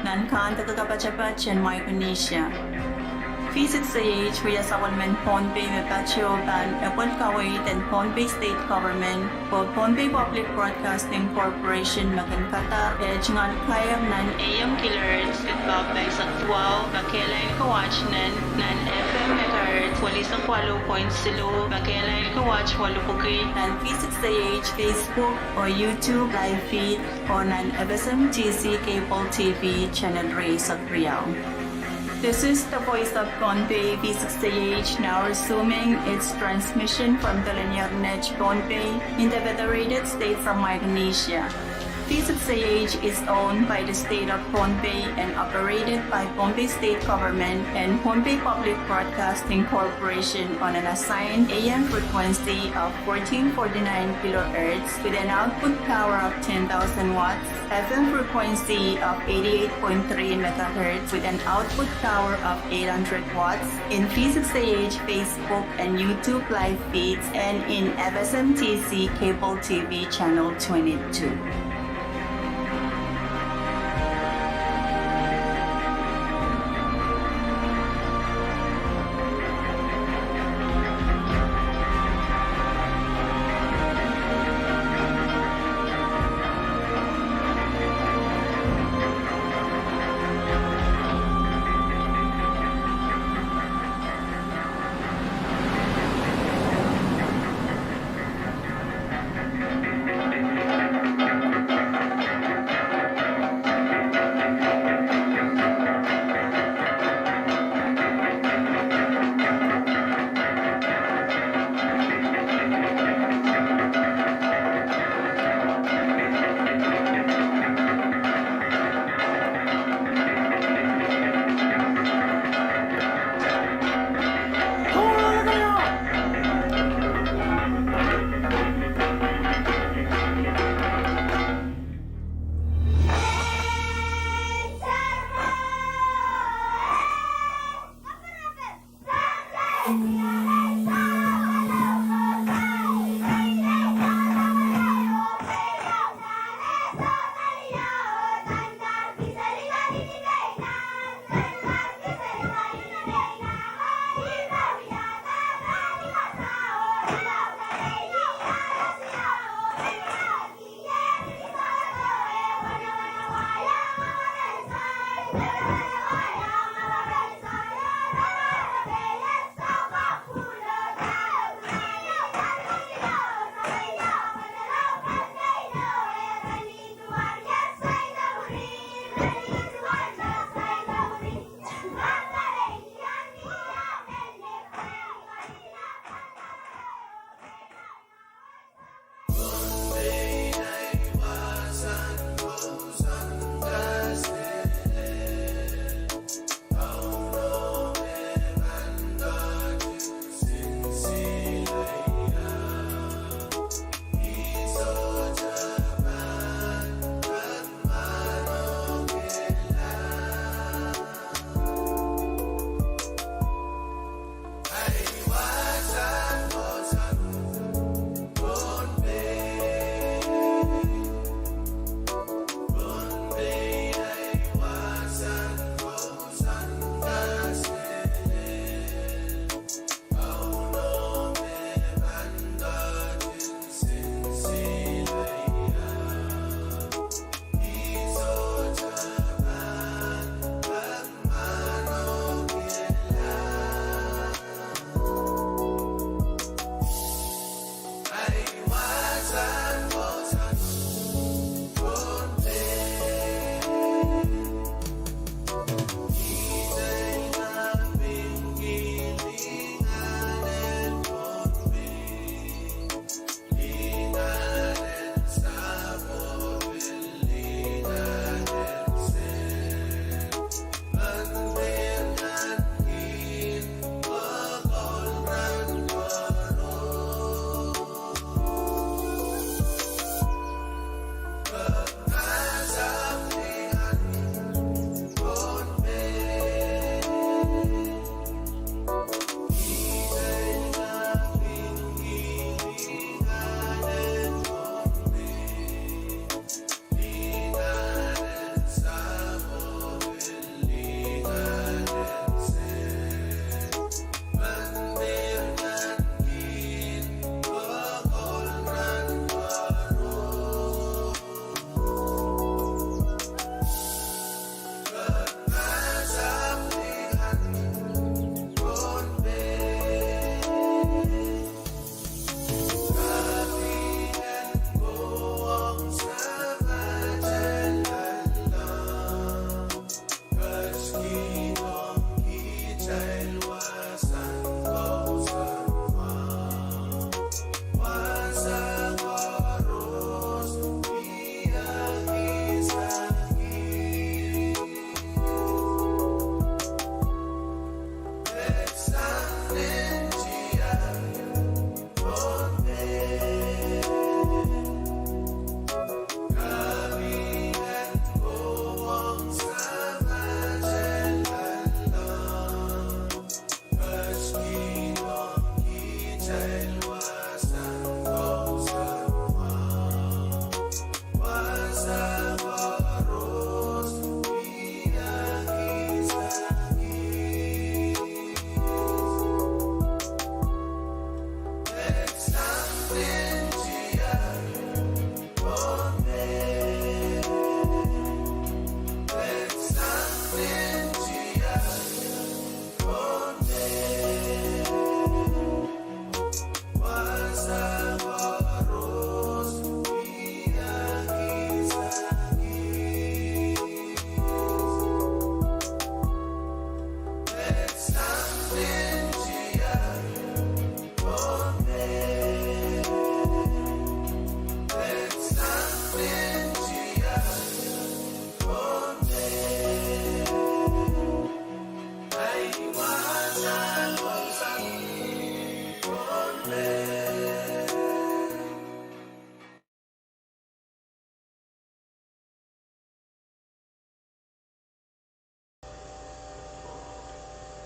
nan kan Kadkadaur and Micronesia. V6AH Riyasawanman Pohnpei Mepacho Ban Epon Kawait and Pohnpei State Government for Pohnpei Public Broadcasting Corporation Kadkadaur Edgengan Kayam Nan AM Killers at Babay sa Tuaw Bakelain Kawach Nan FM Megahertz Walisang 8.0 Bakelain Kawach Walupugay Nan V6AH Facebook or YouTube live feed or Nan FSMTC Cable TV Channel Ray sa Riau. This is the voice of Pohnpei V6AH now resuming its transmission from the linear net Pohnpei in the Federated States of Micronesia. V6AH is owned by the state of Pohnpei and operated by Pohnpei State Government and Pohnpei Public Broadcasting Corporation on an assigned AM frequency of 1449 kHz with an output power of 10,000 watts, FM frequency of 88.3 MHz with an output power of 800 watts in V6AH Facebook and YouTube live feeds and in FSMTC Cable TV Channel 22.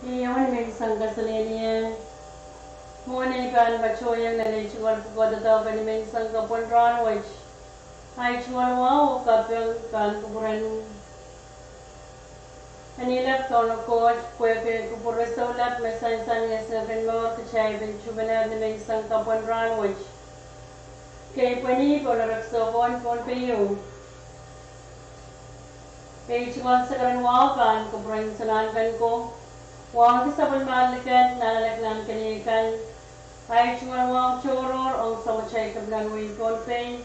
Iyawan may isang kasalinian. Muna ipan bachoyang nalichuan pagkatataw ka ni may isang kapunran which ay chumalwa o kapil kan kuburan anilap tono coach pwede kubureso lap mesansan nga sa mo kachay ben chumanab ni may isang kapunran which kay pani polarakso Pohnpei kay chumal sa karanwa kan kuburan sanangan ko wang kisabal malikan nalalaklan kanikan ay chumalwang choror ang samachay kablan wing Pohnpei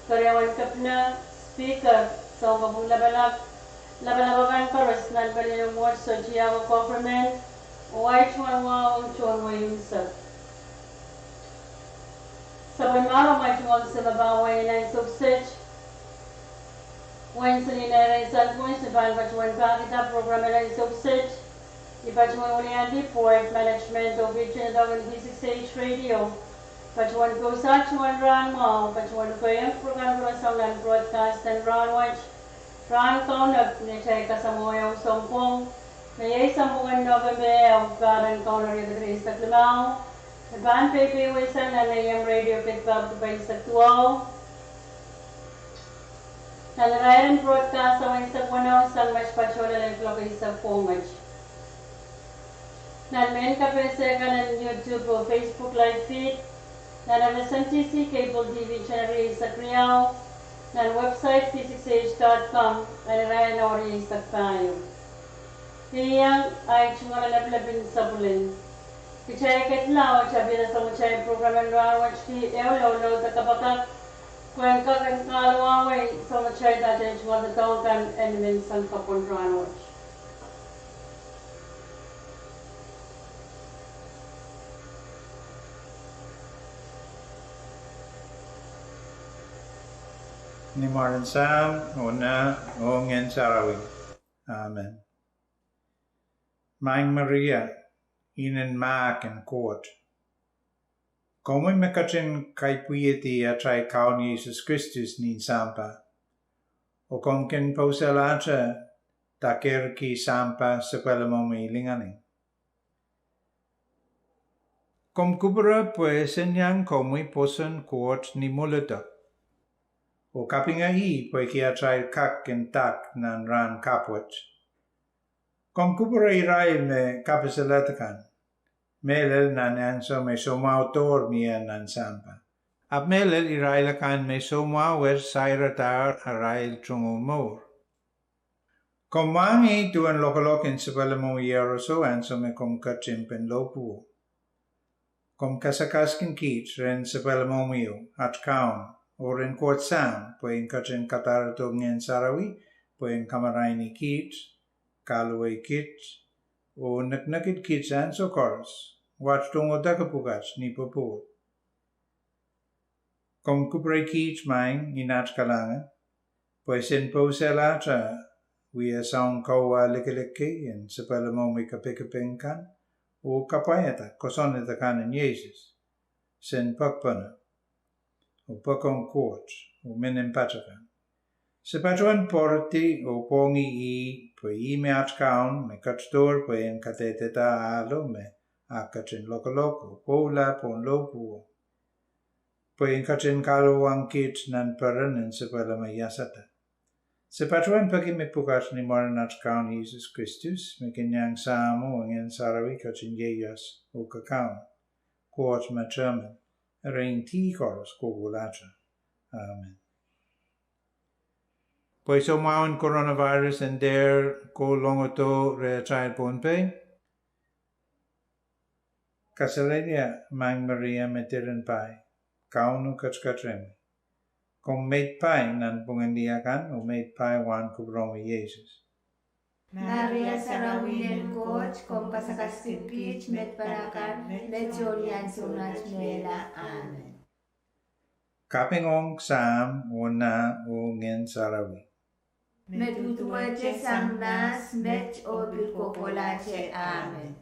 karyawan kapna speaker sa kabung labalabagan karos nan balinong word so chiyawa government o ay chumalwang choror yunsa sa banmara may chumal sa babaway na subsich when sa ninay sa point sa banbachuan pakita program na subsich Ipachuan ulian report management of region of V6AH Radio. Pachuan ko sa chuan ran mo. Pachuan ko yung program ko sa Live Broadcasts and ran watch. Ran ko na pinachay ka sa mga yung sompong. Mayay sa mga November ang karan ko na rin sa Klimaw. Naban Pohnpei na nayang radio pitbab to by sa tuwaw. Nalarayan broadcast sa mga sa kunaw sa mas pachuan na lang ko sa Pwuhng. Nan main kapesa kanan YouTube o Facebook live feed, nan FSMTC cable TV channel sa Kriyaw, nan website V6AH.com, ay raya na ori sa tayo. Kaya ay chumalalabin sa bulin. Kichay katlaw, sabi na sa muchay program ng rawatch ki eulaw ta kabakak, kung kakan kalawaway sa muchay dati chumalatawag kan element sa kapon rawatch. Ni Martin Sam, Ona, Ongen Sarawi. Amen. Maing Maria, Inen Maak en Court. Komen mekachin kaipuiti atrai kaun Jesus Christus nin sampa. O konken poselacha, taker ki sampa sepelamomi lingani. Kom kubra pues enyang komui posen court ni mulata. O kapingahi poi ki atrai kak en tak nan ran kapwat. Kom kubra irai me kapiselatakan. Melel nan anso me somautor mia nan sampa. Ab melel irai lakan me somauer sairatar arai trungumor. Kom wangi tuan lokalokin sepalamo yeroso anso me kom kachimpen lopu. Kom kasakaskin kich ren sepalamo mio at kaun. Oren court sam, pueden kachin katarto ngien sarawi, pueden kamaraini kit, kalaway kit, o naknakit kit and so chorus. Watch tungo takapugach ni popul. Kom kupray kit maing inach kalangan, puesen po selata, we a sound kawa likeleke, and sepalamo may kapikapinkan, o kapayata, kosonita kanan Jesus, sen pakpana. O pakong court, o menem patakan. Se patuan porti o pongi I, po I me atkaun, me Kadkadaur po en kateteta alo me akachin lokaloko, pola pon lopu. Po en kachin kalawang kit nan paranen se palama yasata. Se patuan pagi me pukas ni moran atkaun Jesus Christus, me kenyang samo ngen sarawi kachin yeyas o kakaun. Court matraman. Rein tikors kogulacha. Amen. Pues o maun coronavirus and there ko longoto re child Pohnpei. Kasalenia mang Maria metiren pai. Kaunu kachkatremi. Kom mate pai nan pungandiakan o mate pai wan kubromi Jesus. Maria sarawinen coach con pasakaskin pitch met parakan met jolian sunat mela. Amen. Kapingong sam una o ngen sarawi. Met utuache samnas met obil kopolache. Amen.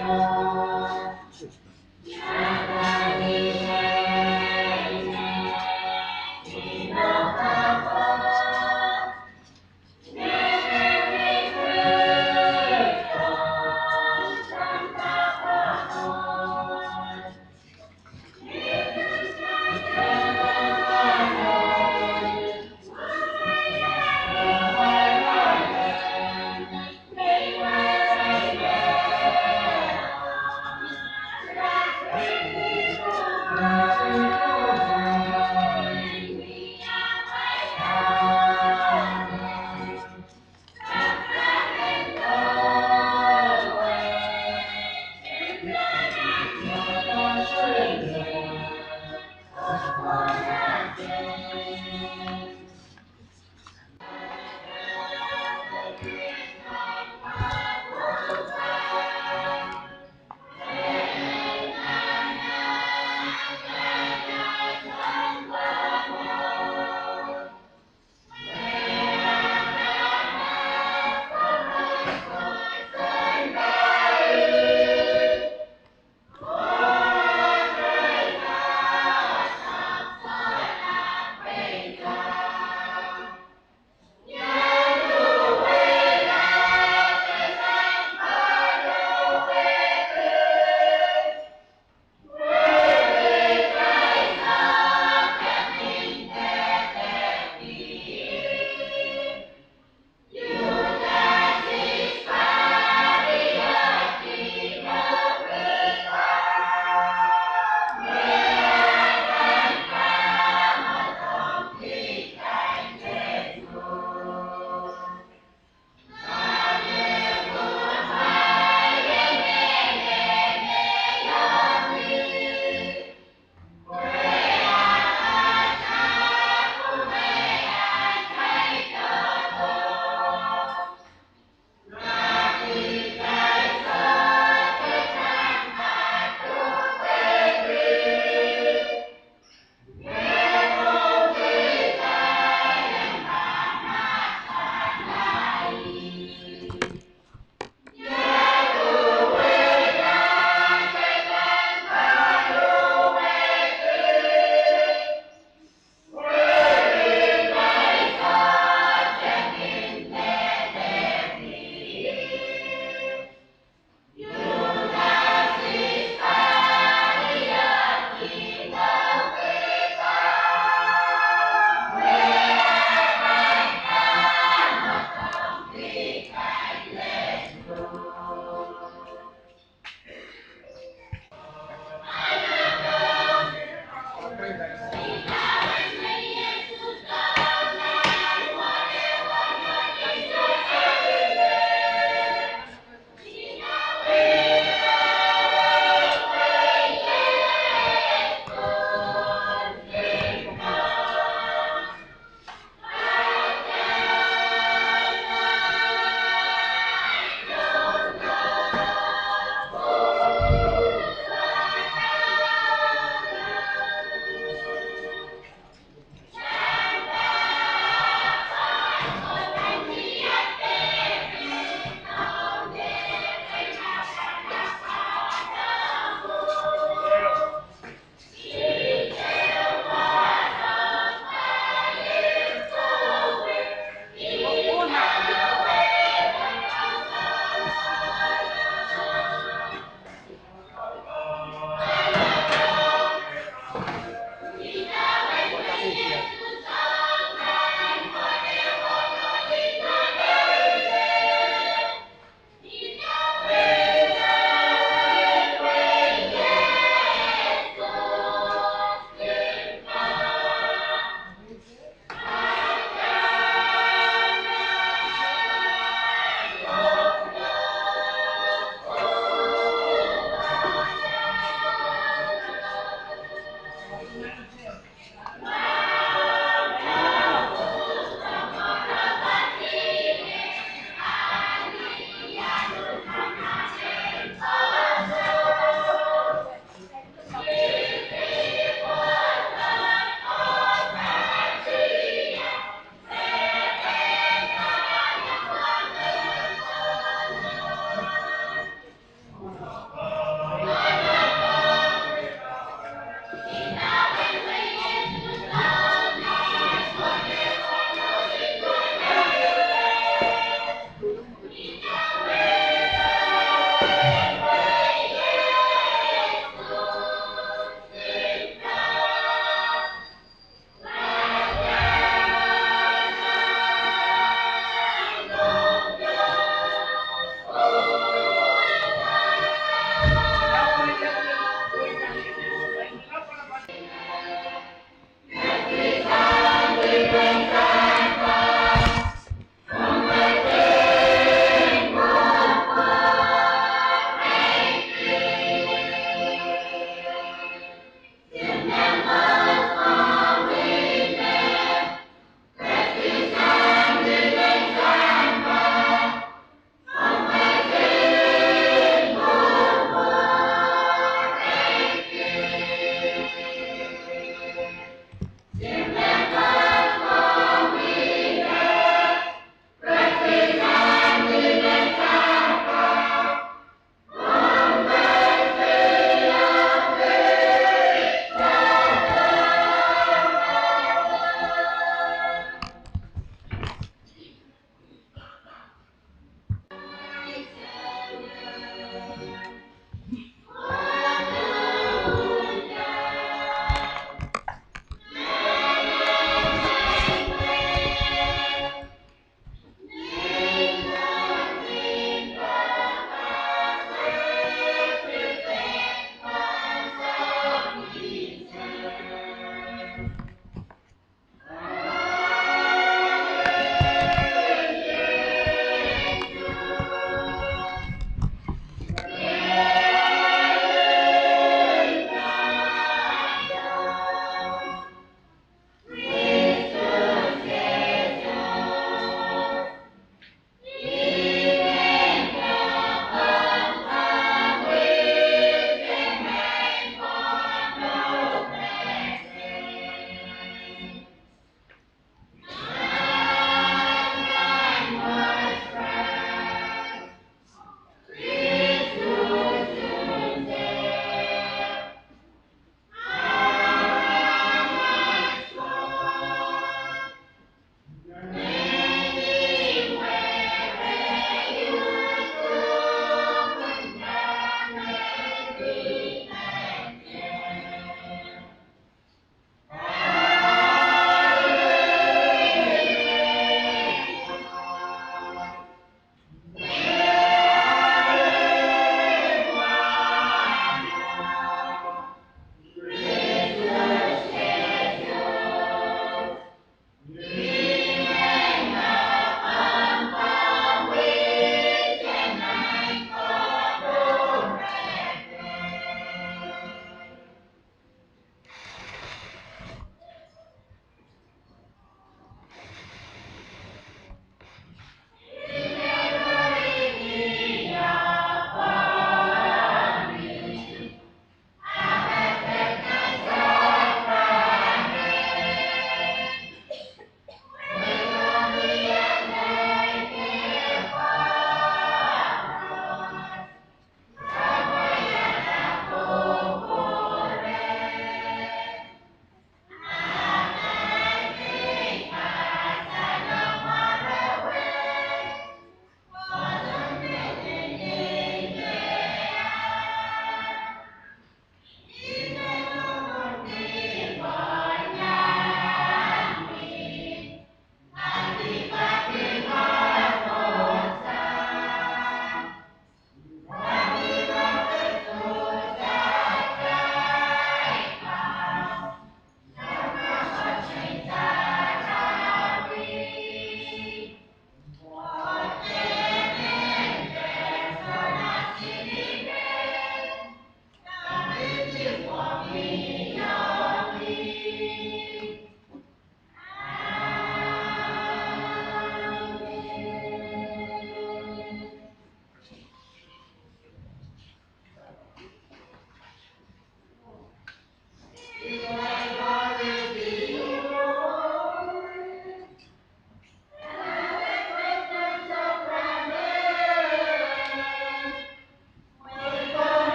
Amen.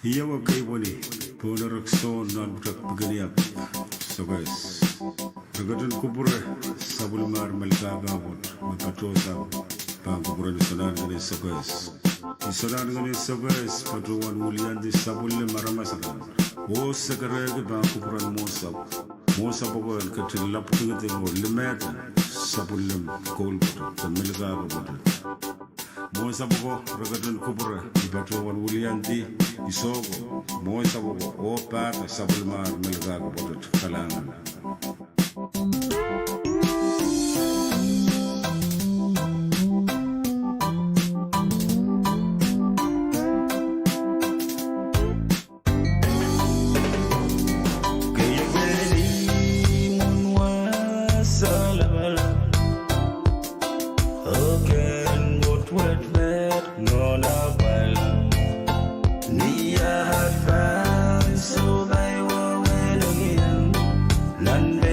Iya wa kai wani polar so non trak begini up. So guys, regadun kubura sabul mar melka gabon makato sab bang kubura ni sonar gani so guys. Ni sonar gani so guys patro wan mulian di sabul le marama sakan. Wo sakare ke bang kubura mo sab ko katil lap tingate mo limeta sabul le kol patro melka gabon. Mo sabugo regadun kubura patro wan mulian di isogo mo sabugo o pata sabul mar melka gabon kalangan. Land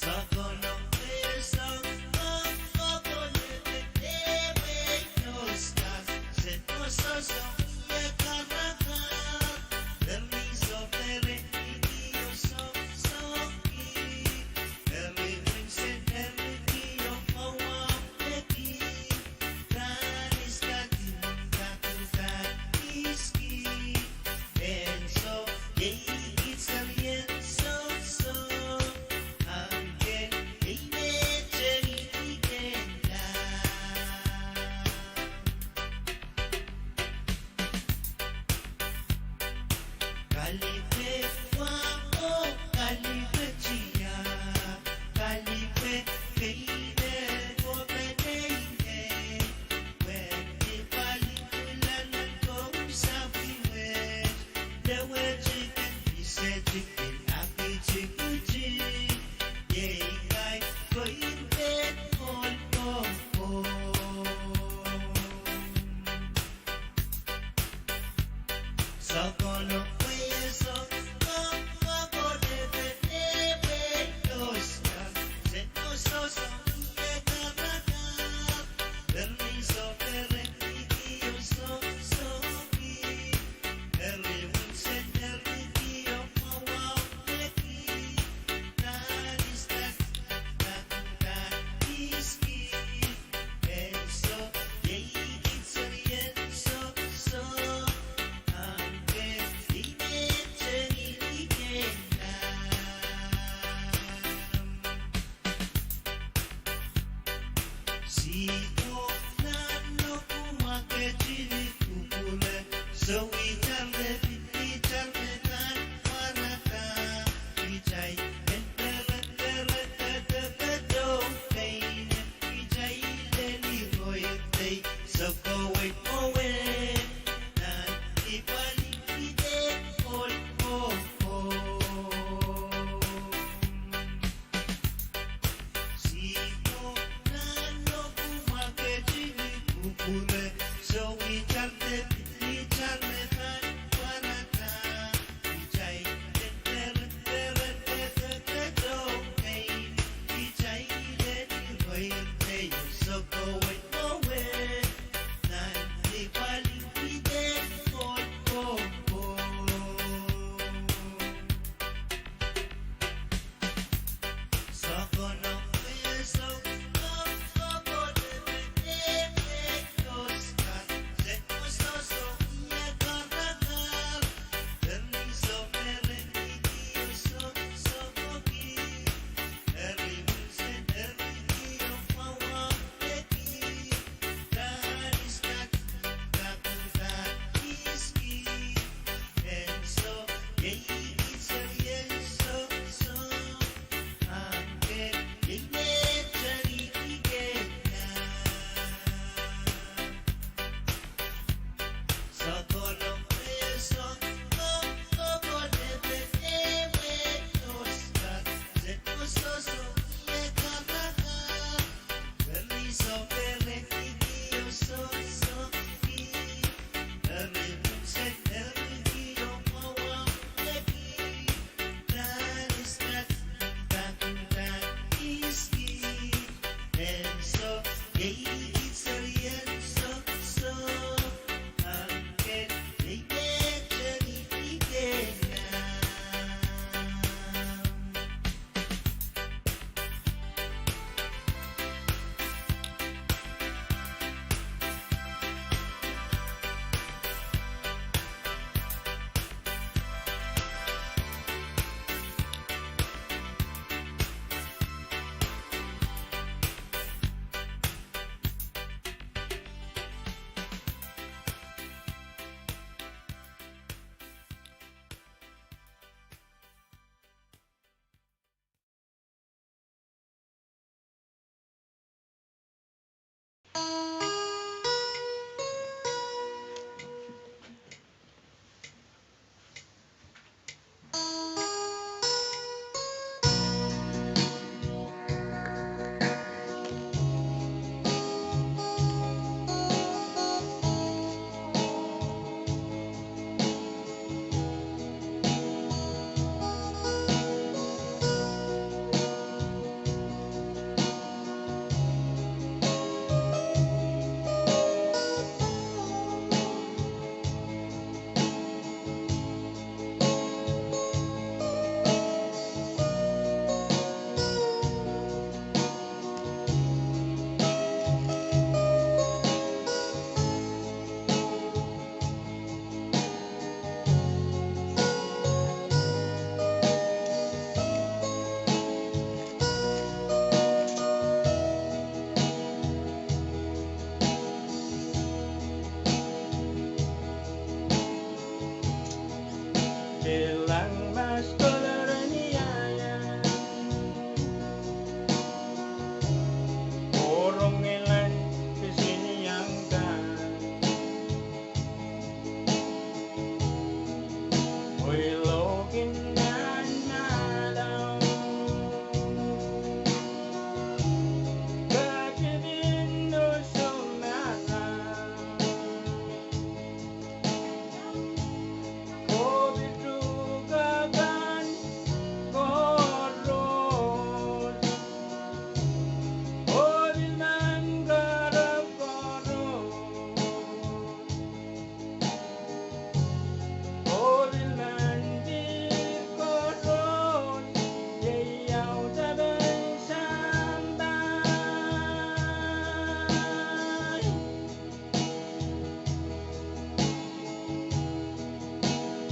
Sakono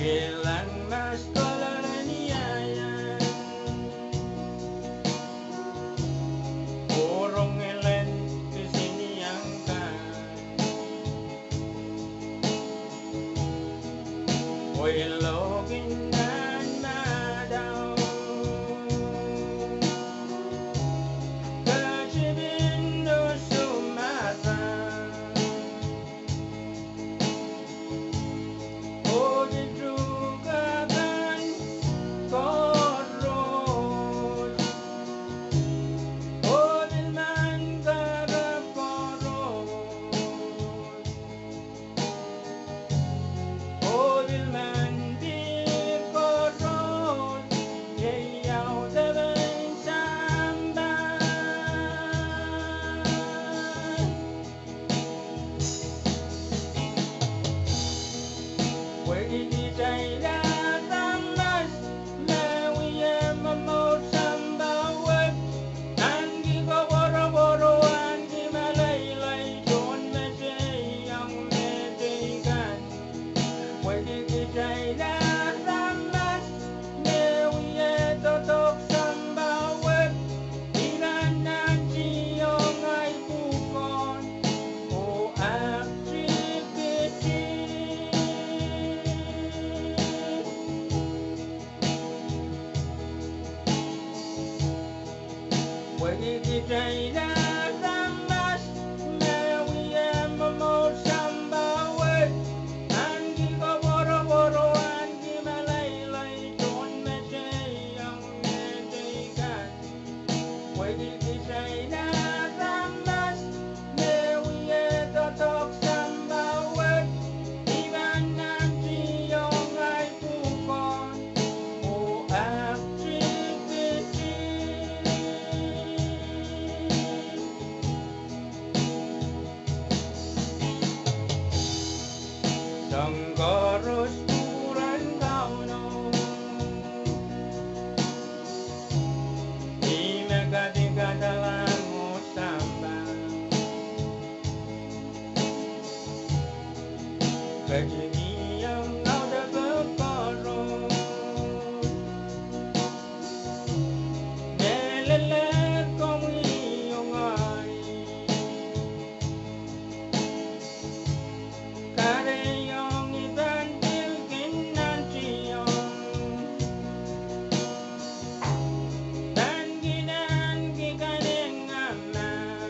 Kailan mas koloniayan Urong ilan kesiniyangkan Oy login nan madaw Kacibin no sumata O didrugagan koros O dilman karap koros O dilman di koros Yayaw daban samban Pwede di tayo tamas Mawiyem mo sambawag Anggi ko boro-boro Anggi malaylay Doon masayang metikan Pwede di tayo tamas Mawiyem totok sambawag Ilan ng siyong ay bukon O activity Pwede di tayo tamas Mawiyem mo sambawag Anggi ko boro-boro Anggi malaylay Doon masayang metikan Pwede di tayo tamas Mawiyem totok sambawag Iban ng siyong ay bukon O activity Sanggaros turan kauno Di megadiga mo samba Kajigiyang nauda berkoros Nelelet kong iyong ay Kareyong ibantil kinantiyon Dan ginan gigaling aman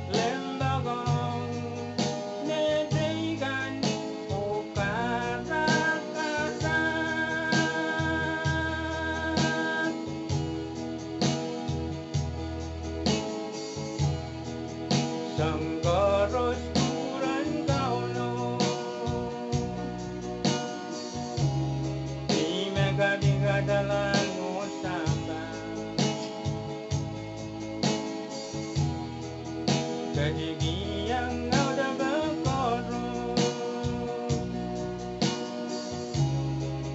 Lembagong netigan o karakasan Sanggaros turan kauno Di megadiga mo samba Kajigiyang nauda berkoros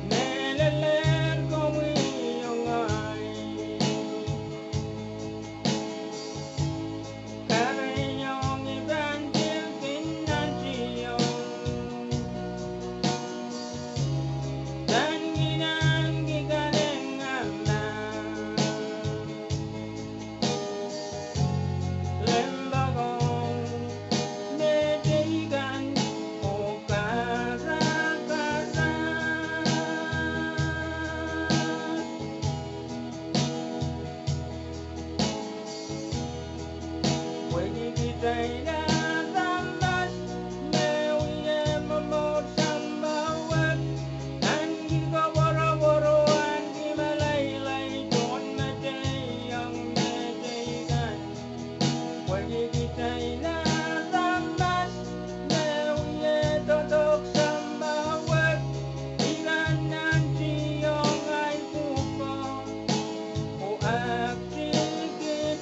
Neleler kong iyong ay Kareyong ibantil kinantiyon Dan ginan gigaling aman Lembagong netigan o karakasan Pwede di tayo tamas Mawiyem mo sambawag Anggi ko boro-boro Anggi malaylay Doon masayang metikan Pwede di tayo tamas Mawiyem totok sambawag Ilan ng siyong ay bukon O activity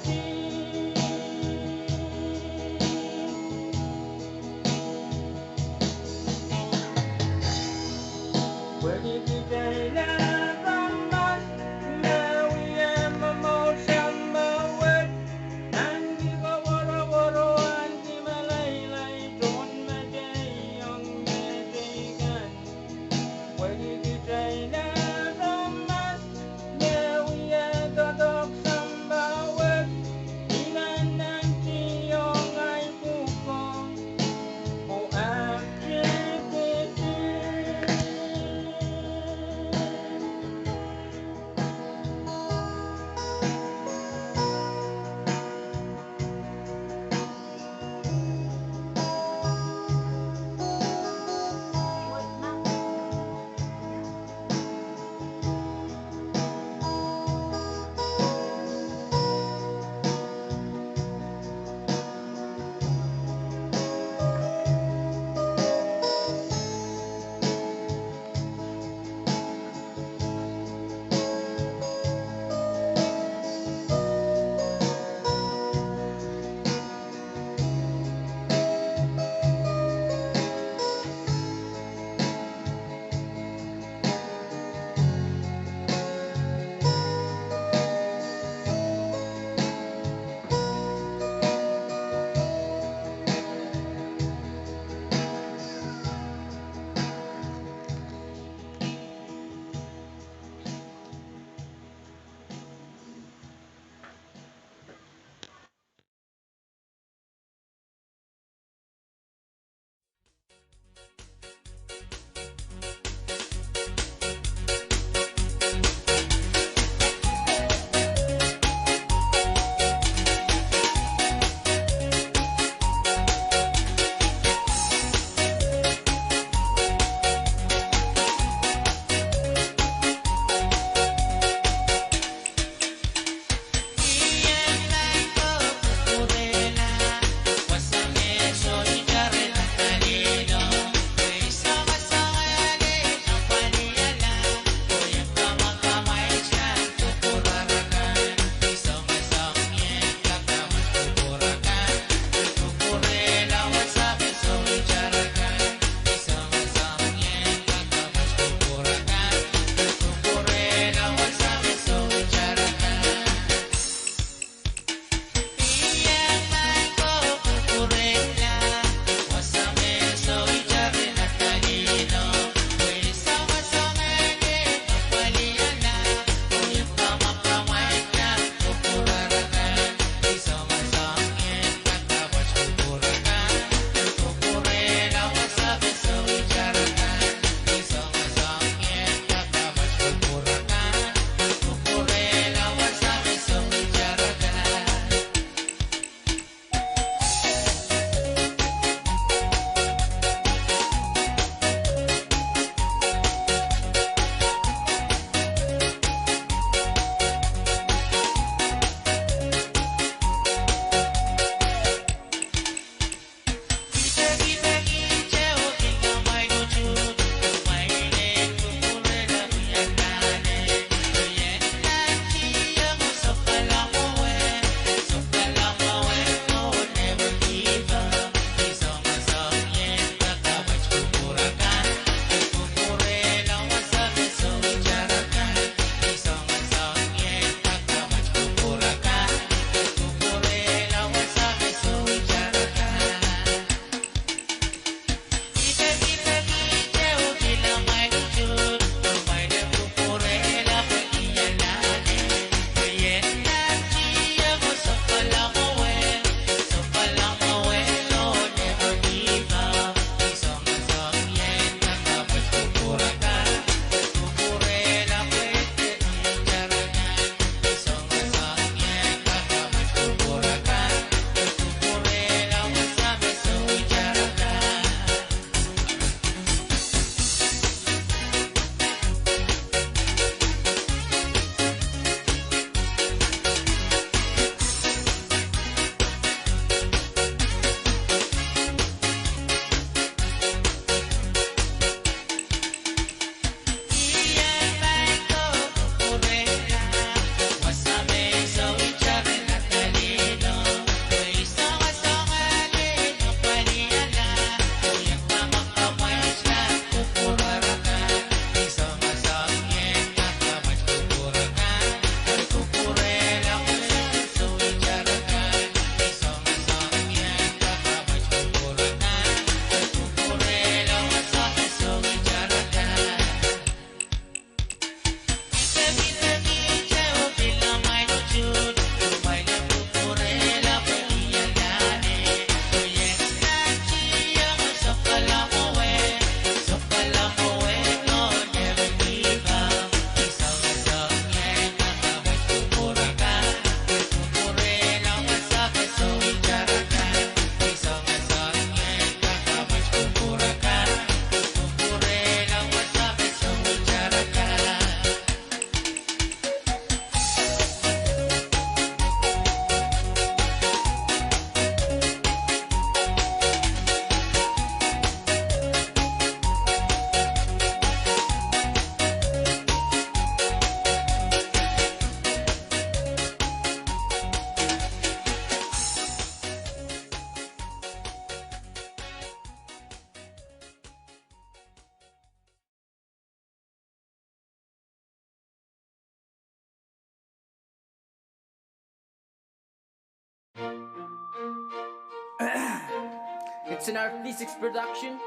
It's an R6 production.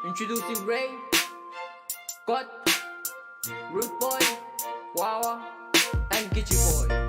Introducing Ray, Got, Root Boy, Wawa, and Gitchy Boy.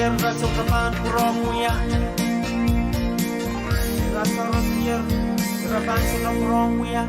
rosier raso kapan kurong muya raso rosier rapan sunong kurong muya.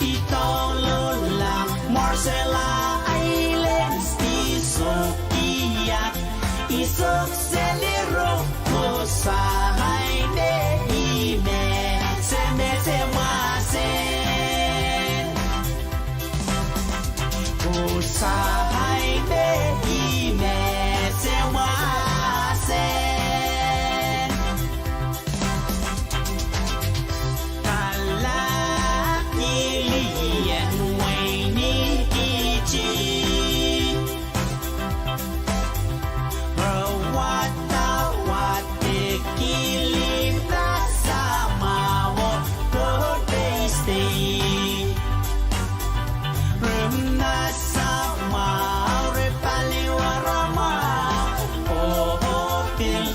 Itolola Marcella Islands Isukiyak Isok Seliro Kusahay De Ime Semete Masen Kusahay De Ime Semasen Kala Ilian Waini Ichi Rawata Wate Kilita Samawo Pohnpei State Rumna Sama Repaliwarama Ohopil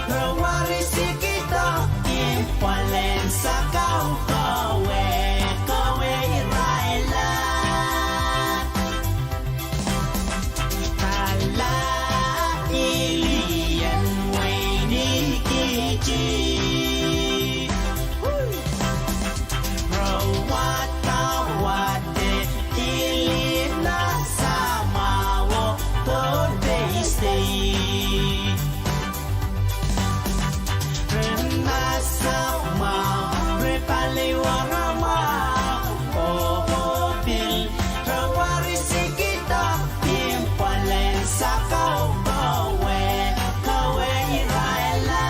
Rawarisi kita Impalen sa kawe Raila Kala Ilian Waini Ichi Rawata Wate Kilina Samawo Pohnpei State Rena Sama Repaliwarama Ohopil Rawarisi kita Impalen sa kawe Raila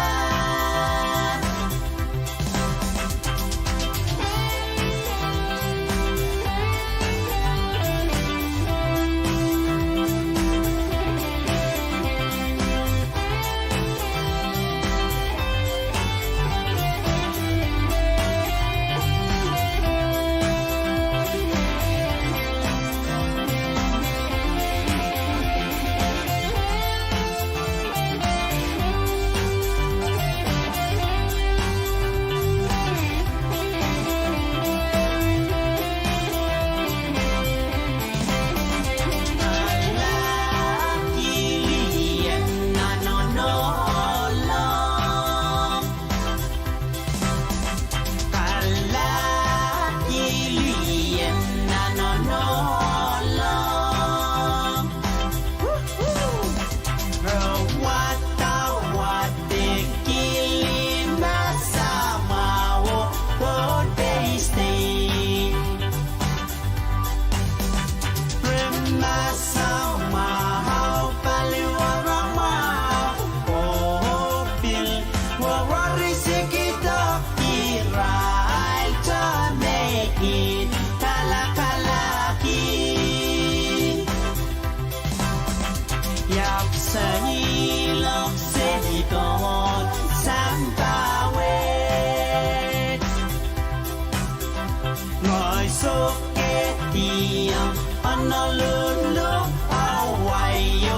Ngồi số kết tiệm Honolulu, Hawaii,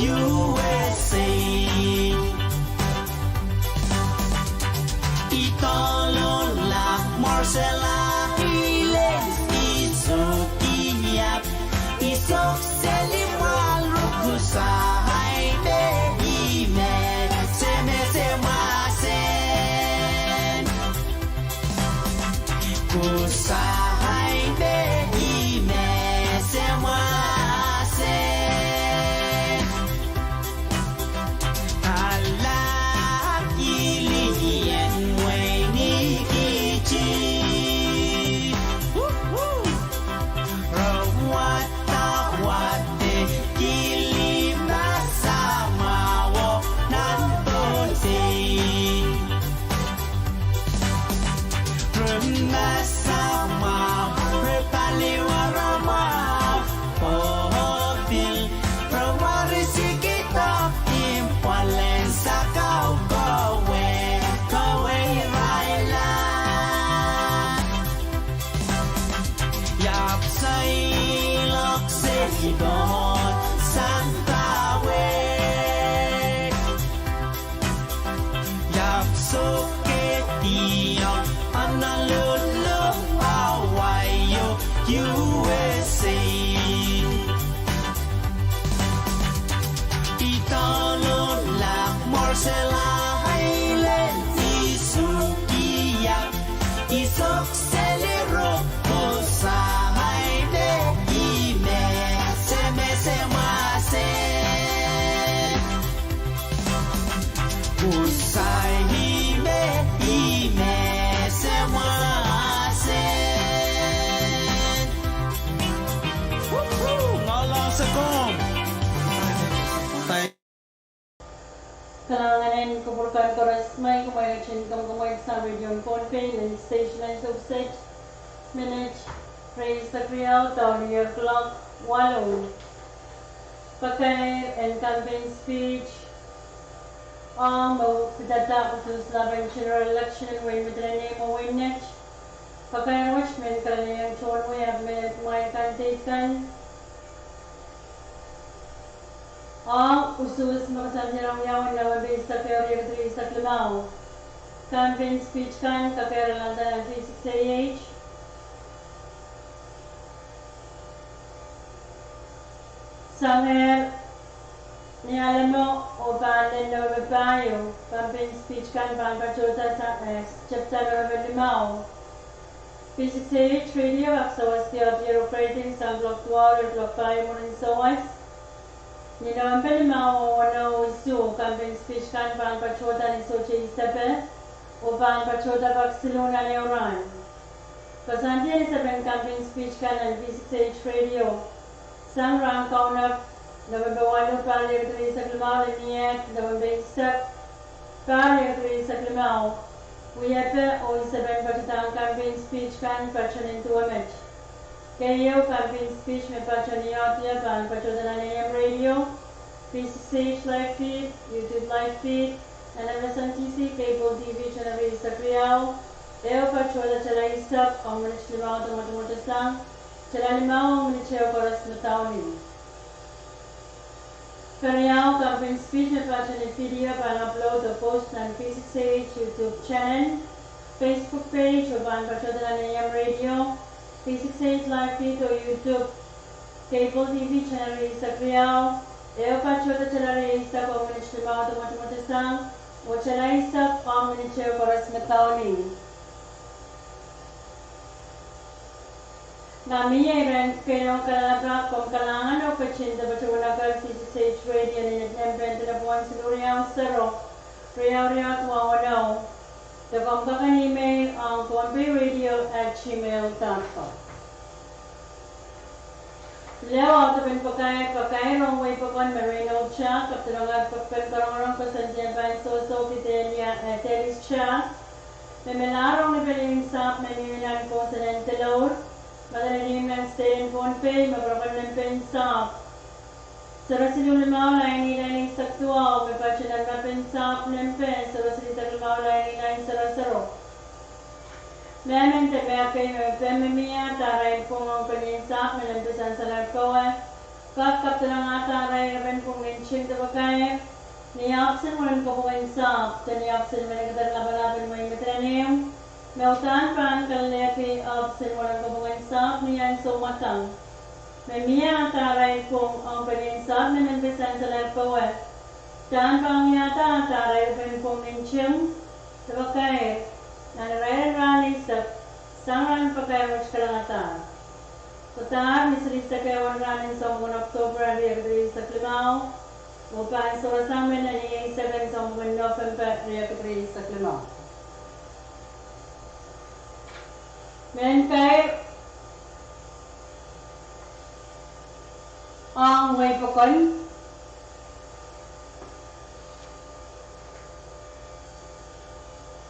USA Itolola Marcella Islands Isukiyak Isok Selimal Rukusahay De Ime Semete Masen Kusahay De Ime Semasen Kala Ilian Waini Ichi Rawata Wate Kilima Samawo Nantonsi Rumna Sama Repaliwarama Ohopil Rawarisi kita Impalen sa kawe Raila Yap Sailok Sedot Santawe Yap Soketiyok Honolulu, Hawaii, USA Itolola Marcella Islands Isukiyak Isok Seliro Kosa Kalanganin kuburkan koras may kumayachin kamay sa region Pohnpei, Legislature and Subset, Minute, Praise the Creole, Taurier Clock, Wallow. Pagkain and campaign speech. Pagdata usus laban general election when mitrani mo winnet. Pagkain watchman kalayang chon mo yap may candidate kan. Usus makasamjirang yawan na mabis sa teorya katri sa klimaw. Campaign speech kan kakailan ng V6AH. Sanger ni alam mo o panin na mababayo, campaign speech kan pangkachota sa chapter number 5. V6AH Radio aksawas di audio operating sa block 2 block 5 mo rin sawas. Ni naman pa 5 o isu campaign speech kan pangkachota ni Sochi Isabel o pangkachota Barcelona ni Oran. Pasanti ni Isabel campaign speech kan ng V6AH Radio. Sang rang kaunap November 1 pali katri sa klimaw liniyak November 1 pali katri sa klimaw uyape o isaben patitang campaign speech kan pachanin tuwamet kayo campaign speech me pachaniya tiya pan pachodanan AM Radio V6AH live feed YouTube live feed and FSMTC cable TV channel sa Kriyaw eo pachoda chala isap ang manich klimaw tumatumutasang chala limaw ang manicheo koras matawin. Kariyaw campaign speech na passion video para upload o post ng V6AH YouTube channel, Facebook page o para pachodanan ng AM Radio, V6AH live feed o YouTube, cable TV channel sa Kriyaw, eo pachoda chala isa ko manich limaw tumatumutasang o chala isa ang manicheo koras matawin. Nami ay rin kayo kalabak kung kalangan o kachinda batunagal V6AH Radio na nagnembrenta na buwan sa Luriang Saro, Riyaw Tuwawanaw. Dabang kakan email ang pohnpeiradio@gmail.com. Leo autopin pagkain rong way pakon marino cha kaptulungan pagkarong pasandiyan so Fidelia Teris cha. Memelarong na piling sap na nimilan ko sa Nantalor. Madalalim ng state in Pohnpei, mabrokal ng pensap. Sarasilu limaw lain ilaing saktuaw, may patsinan na pensap ng pen, sarasilu limaw lain ilaing sarasaro. Memen tebeke may femimia, taray kung ang paninsap, malampisan sa larkoa. Kakap talang ataray, raben kung linching tabakay. Niyapsin mo rin ko kung insap, taniyapsin mo rin katarlabalabin mo yung matranim. Meltan pan kallepi of sinwalang kabungan sap niyan so matang. May miya taray kung ang paninsap na nagbisan sa larpawa. Tan pang yata taray rin kung minchim sa bakay. Nanarayan rani sa sangan pagkayawag kalangatan. Kutar, misalista kayawan ranin sa 1 October riyagdari sa klimaw. Upang sa wasamin na niyay 7 sa 1 November riyagdari sa klimaw. Men kay ang way pakon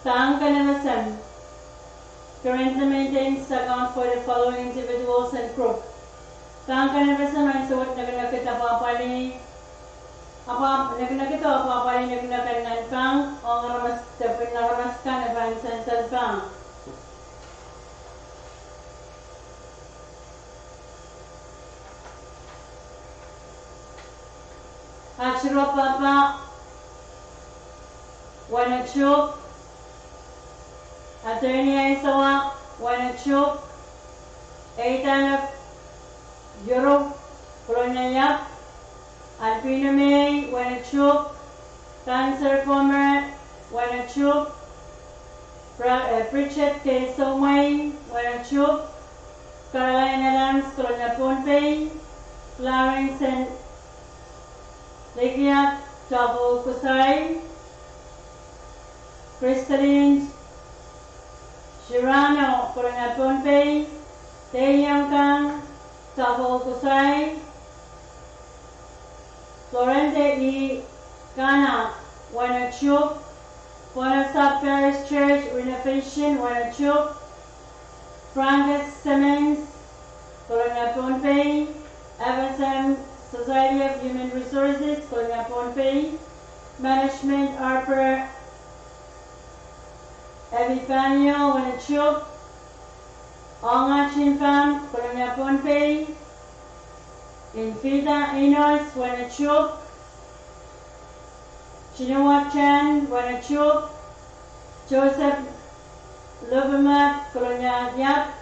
tang kalanasan currently maintains account for the following individuals and group. Tang kalanasan ay suot na kita papali papali nagnakan pang ang ramas tapos naramas ka na bang central pang. Achiro Papa Wanachuk Attorney Aisawa Wanachuk Eitan Europe Kolonyayap Alpino May Wanachuk Cancer Comer Wanachuk Pritchett K. Somway Wanachuk Carolina Lance Kolonya Pohnpei Clarence and Legiat Double Kusai, Crystalline Girano Corona Pohnpei, Taeyang Kang Double Kusai, Florente E. Kana Wanachuk. Bonasab Parish Church renovation, Wanachuk. Francis Simmons, Colonia Pohnpei. FSM Society of Human Resources, Colonia Pohnpei. Management Harper Epifanio, Wanachuk. Onga Chinfam, Colonia Pohnpei. Infida Enos, Wanachuk. Chinua Chan, Wanachuk. Joseph Lubamat, Colonia Yap.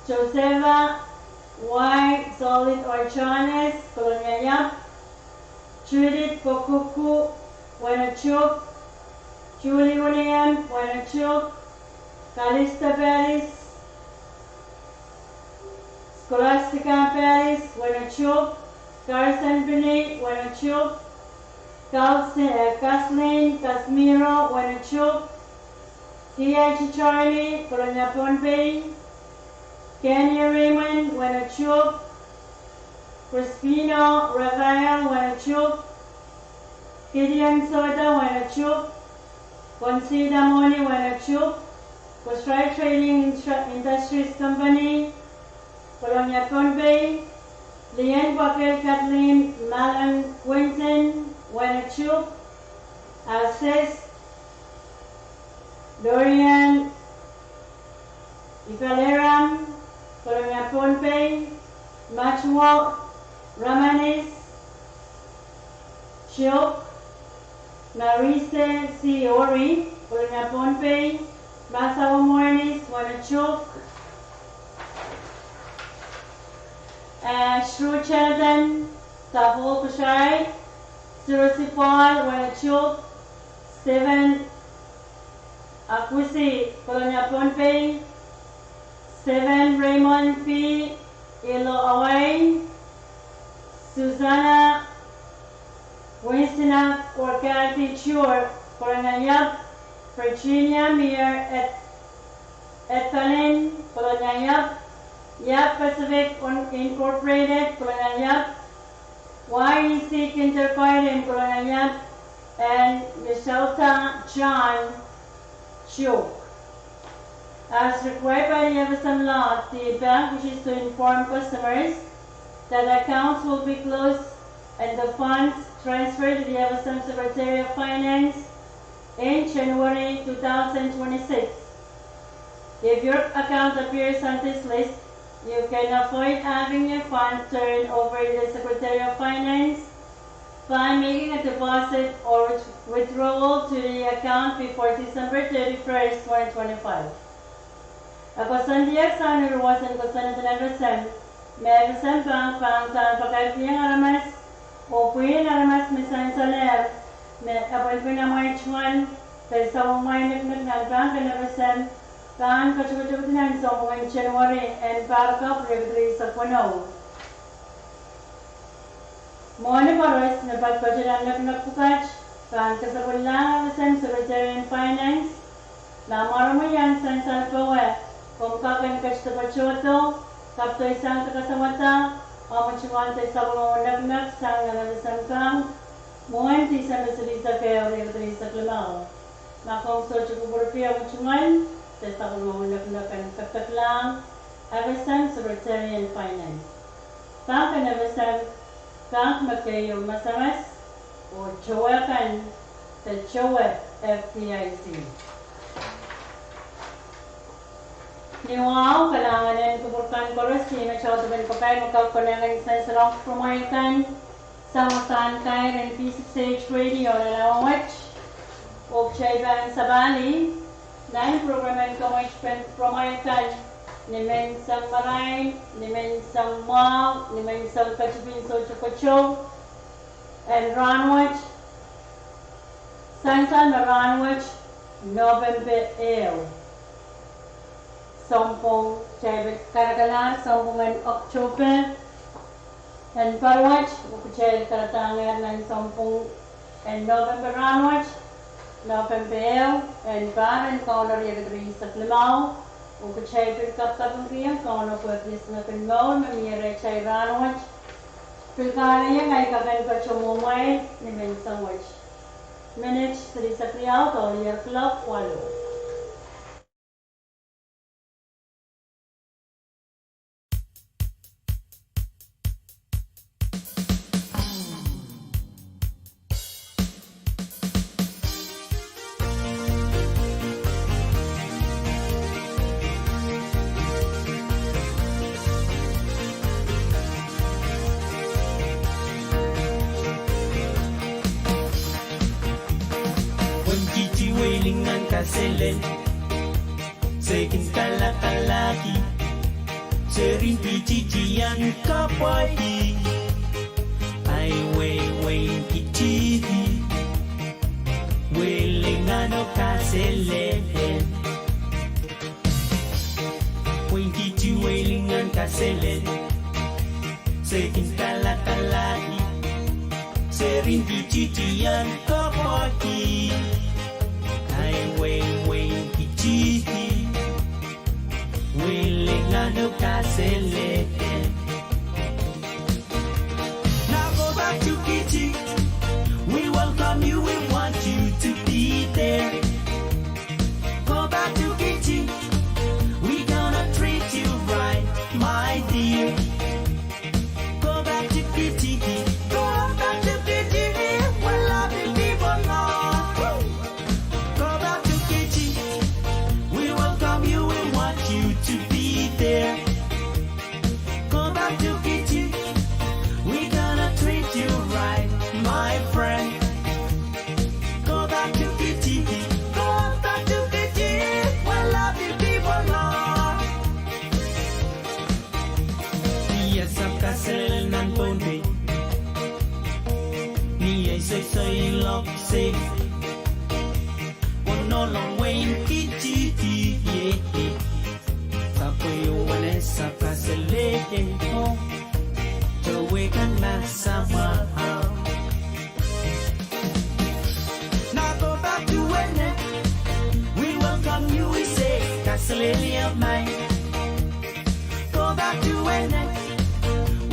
Josefa Y. Solid Orchones, Colonia Yap. Judith Bokuku, Wanachuk. Julie William, Wanachuk. Calista Paris. Scholastica Paris, Wanachuk. Carson Benet, Wanachuk. Kathleen Casimiro, Wanachuk. T.H. Charlie, Colonia Pohnpei. Kenya Raymond, Wanachuk. Crispino Rafael, Wanachuk. Gideon Soda, Wanachuk. Consider Moni, Wanachuk. Coastline Trading Industries Company, Colonia Pohnpei. Leanne Bucket Kathleen Malan Quinton, Wanachuk. Assist Dorian Ipaleram, Colonia Pohnpei. Machwa Ramanis Chok. Marise Siori, Colonia Pohnpei. Masawa Mornis, Wanachuk. Shrew Chelton, Tafol Kushai. Surusipal, Wanachuk. Stephen Akwisi, Colonia Pohnpei. Stephen Raymond P. Ilo Away. Susanna Winston Orkati Chur, Colonia Yap. Virginia Mir Ethelyn, Colonia Yap. Yap Pacific Incorporated, Colonia Yap. YEC Kindergarten, Colonia Yap. And Michelta John Chuk. As required by the FSM law, the bank wishes to inform customers that accounts will be closed and the funds transferred to the FSM Secretary of Finance in January 2026. If your account appears on this list, you can avoid having your funds turned over to the Secretary of Finance by making a deposit or withdrawal to the account before December 31st, 2025. Ako sandiak sa naruwasan ko sa natin may FSM Bank pangtaan pagkaitiyang aramas o puyin aramas misan saler may appoint ko na March 1 pero sa mga may nagnagnag bank na FSM Bank kacukacukot na sa mga January and backup regularly sa puno. Mga paros na pagpadyarang nagnagpukach bank kasabon lang FSM Secretary of Finance na maramayan sa Salpawe kung kakan kasta pachoto kapto isang kakasamata mamuchuan sa isang mga nagnag sa nanalisang kang muhan ti sa mesulita kayo regularly sa klamaw makong socho kuburpiya muchuan sa isang mga nagnagan kataklang FSM Secretary of Finance. Pangkan FSM Bank magkayo masamas o chowakan sa chowa FTIC. Niwaw, kailangan kuburkan koros na siya ito pagkay magkakulangan sa sarang promoikan sa masan kay ng V6AH Radio na nawawatch o siya iba sa Bali na yung programan promoikan ni Mensang Maray, ni Mensang Maw, ni Mensang Kachupin Sochokocho and Ranwatch Santa na Ranwatch November 8 Sompong Chabit Karakala, Sompongan October, and Parwatch, Ukuchel Karatangan, and Sompong and November Ranwatch, November, and Bar and Corner Yagri Saklamau, Ukuchel Kapkapangriya, Corner Purpose Nakanmo, Namira Chai Ranwatch, Pilkaya, I Kakan Pachomomai, Nimen Sangwatch. Manage Teresa Kriau Tolier Club Walu. Selen Sekin kala-kalaki Sering pijijian kapwadi Ai wei kichihi Welengano kaselen Wen kichi welingan kaselen Sekin kala-kalaki Sering pijijian kapwadi Weng kichihi Welengano kasele. Now go back to Kichi. We welcome you, we want you to be there. Go back to Kichi. We gonna treat you right, my dear. Go back to Kichi. Go back to Kichi. We're loving people now. To be there. Go back to Kitty. We gonna treat you right, my friend. Go back to Kitty. Go back to Kitty. We love you people now. Yes, I'm castle and Pohnpei. Me, I say, love, say. One no long way in Kitty. Yeah. Wanesa kaseleke ho Jaweka na sama. Now go back to Wene. We welcome you, we say Kaselele of mine. Go back to Wene.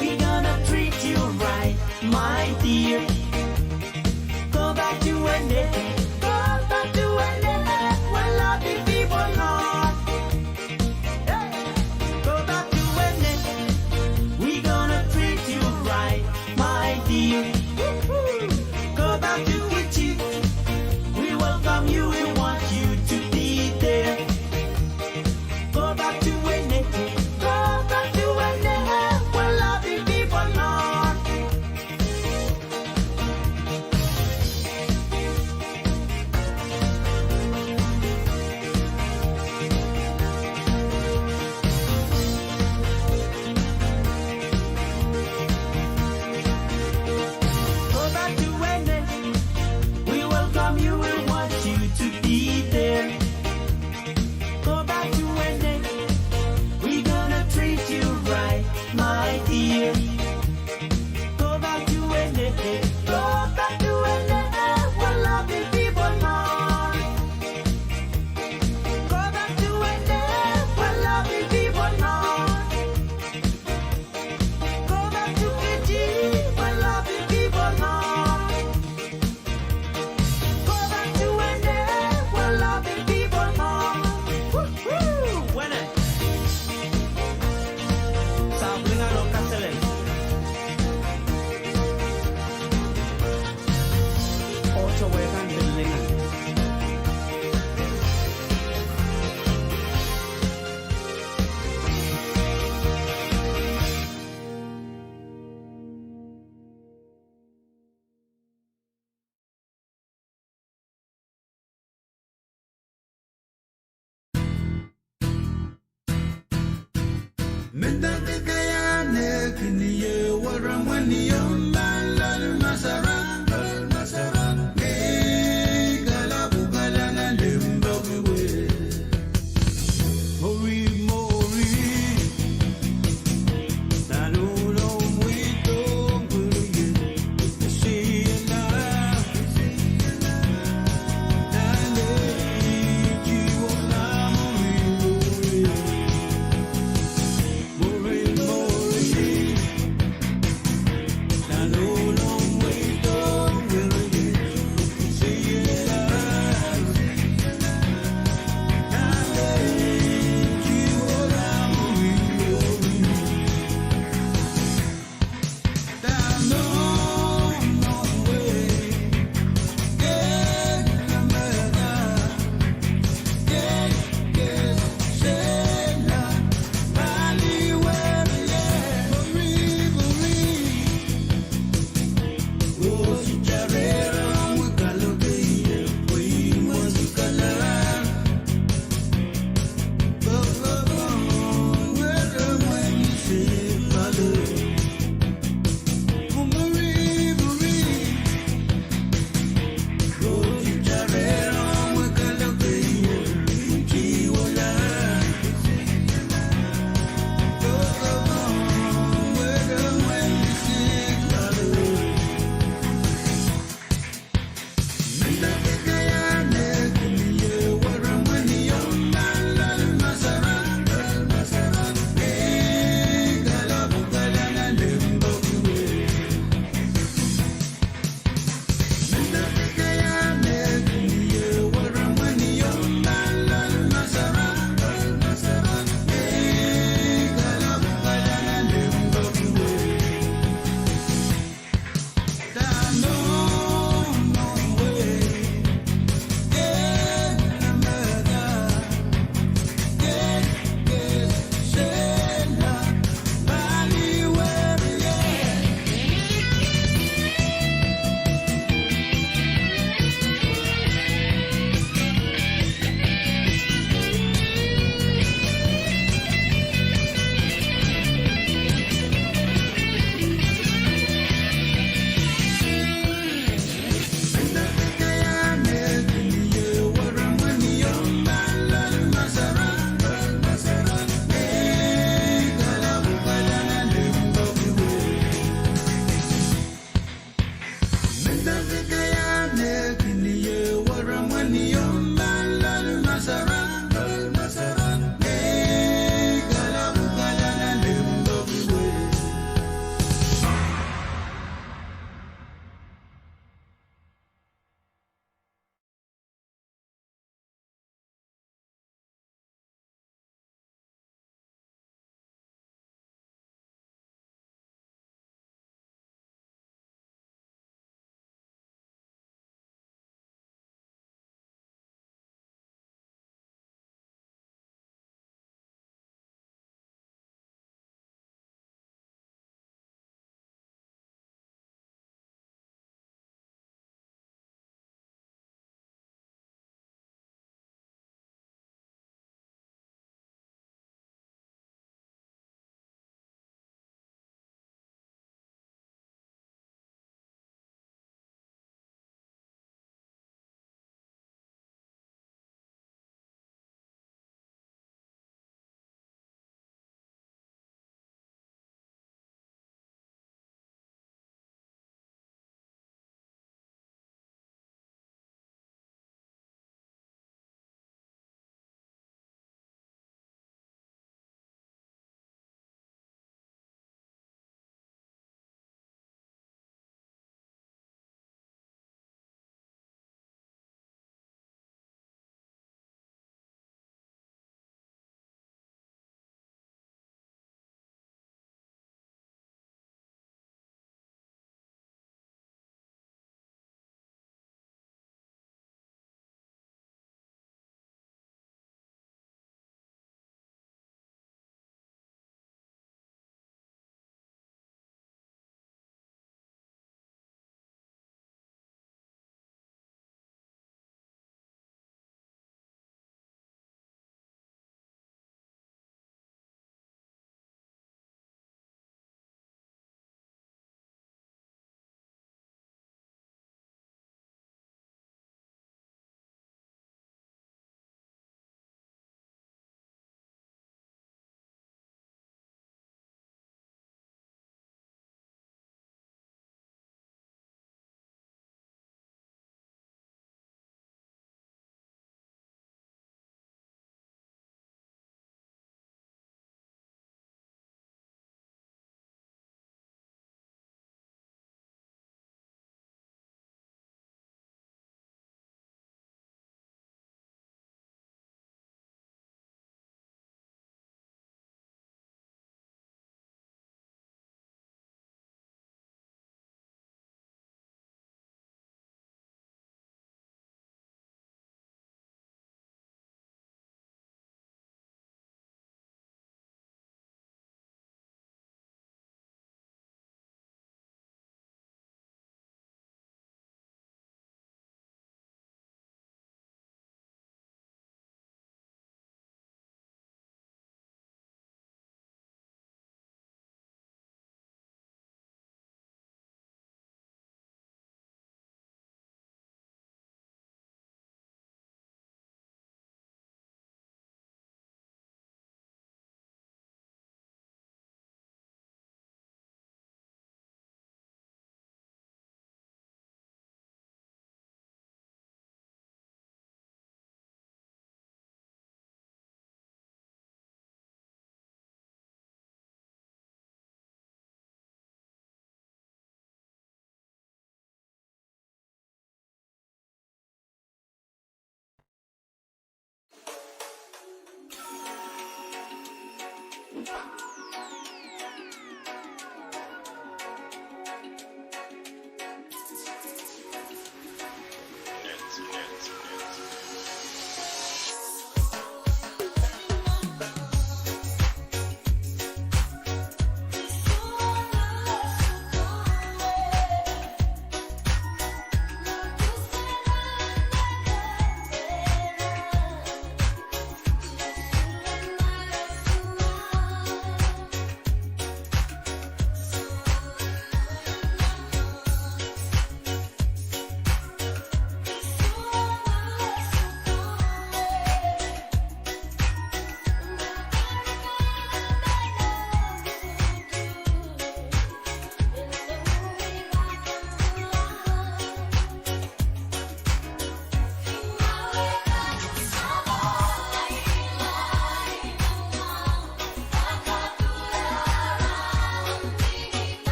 We gonna treat you right, my dear. Go back to Wene. Go back to Wene. We're loving people now. Go back to Kitchi. We welcome you, we want you to be there. Go back to Wene. Go back to Wene. We're loving people now.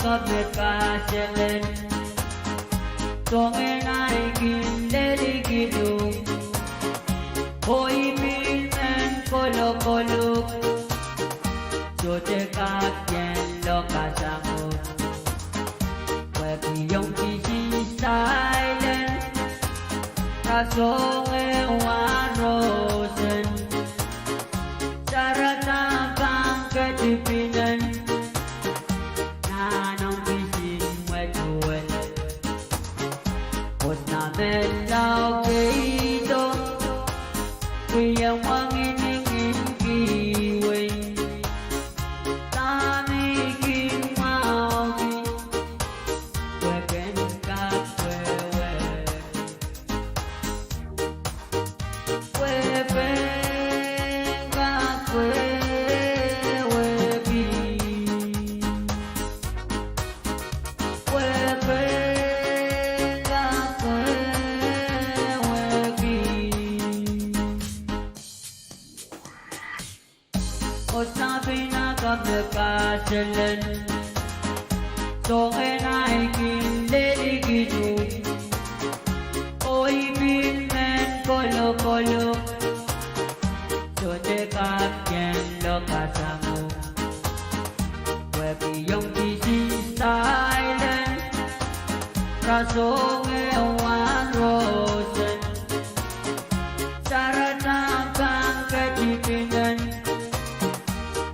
Kapekaselen Tongenaikin lelikidu Hoimin en kolok Sote kakien lokasango Webiyong kisi silent Rasong ewarosen Sarata bang ketipinan Melau keito Kuyang wanginingin kiwing Tamikin mauki Kweken kakwewe Kwe the castle. So when I can let it go, oi bin men kolo kolo. So the captain look at Samu. Where beyond this is silent, Rasong ewan rosen. Saratang kang ketipinan,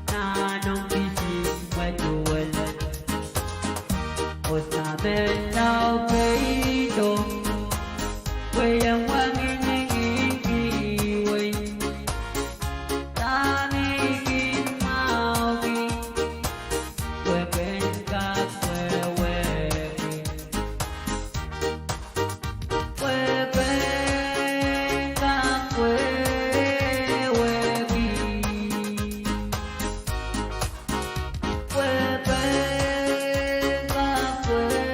nanong bising majuwalan. O sabi na peito, wayang wangin iiway. Tanigin mawi, wepen ka kwewepi. Wepen ka kwewepi. Wepen ka kwewepi.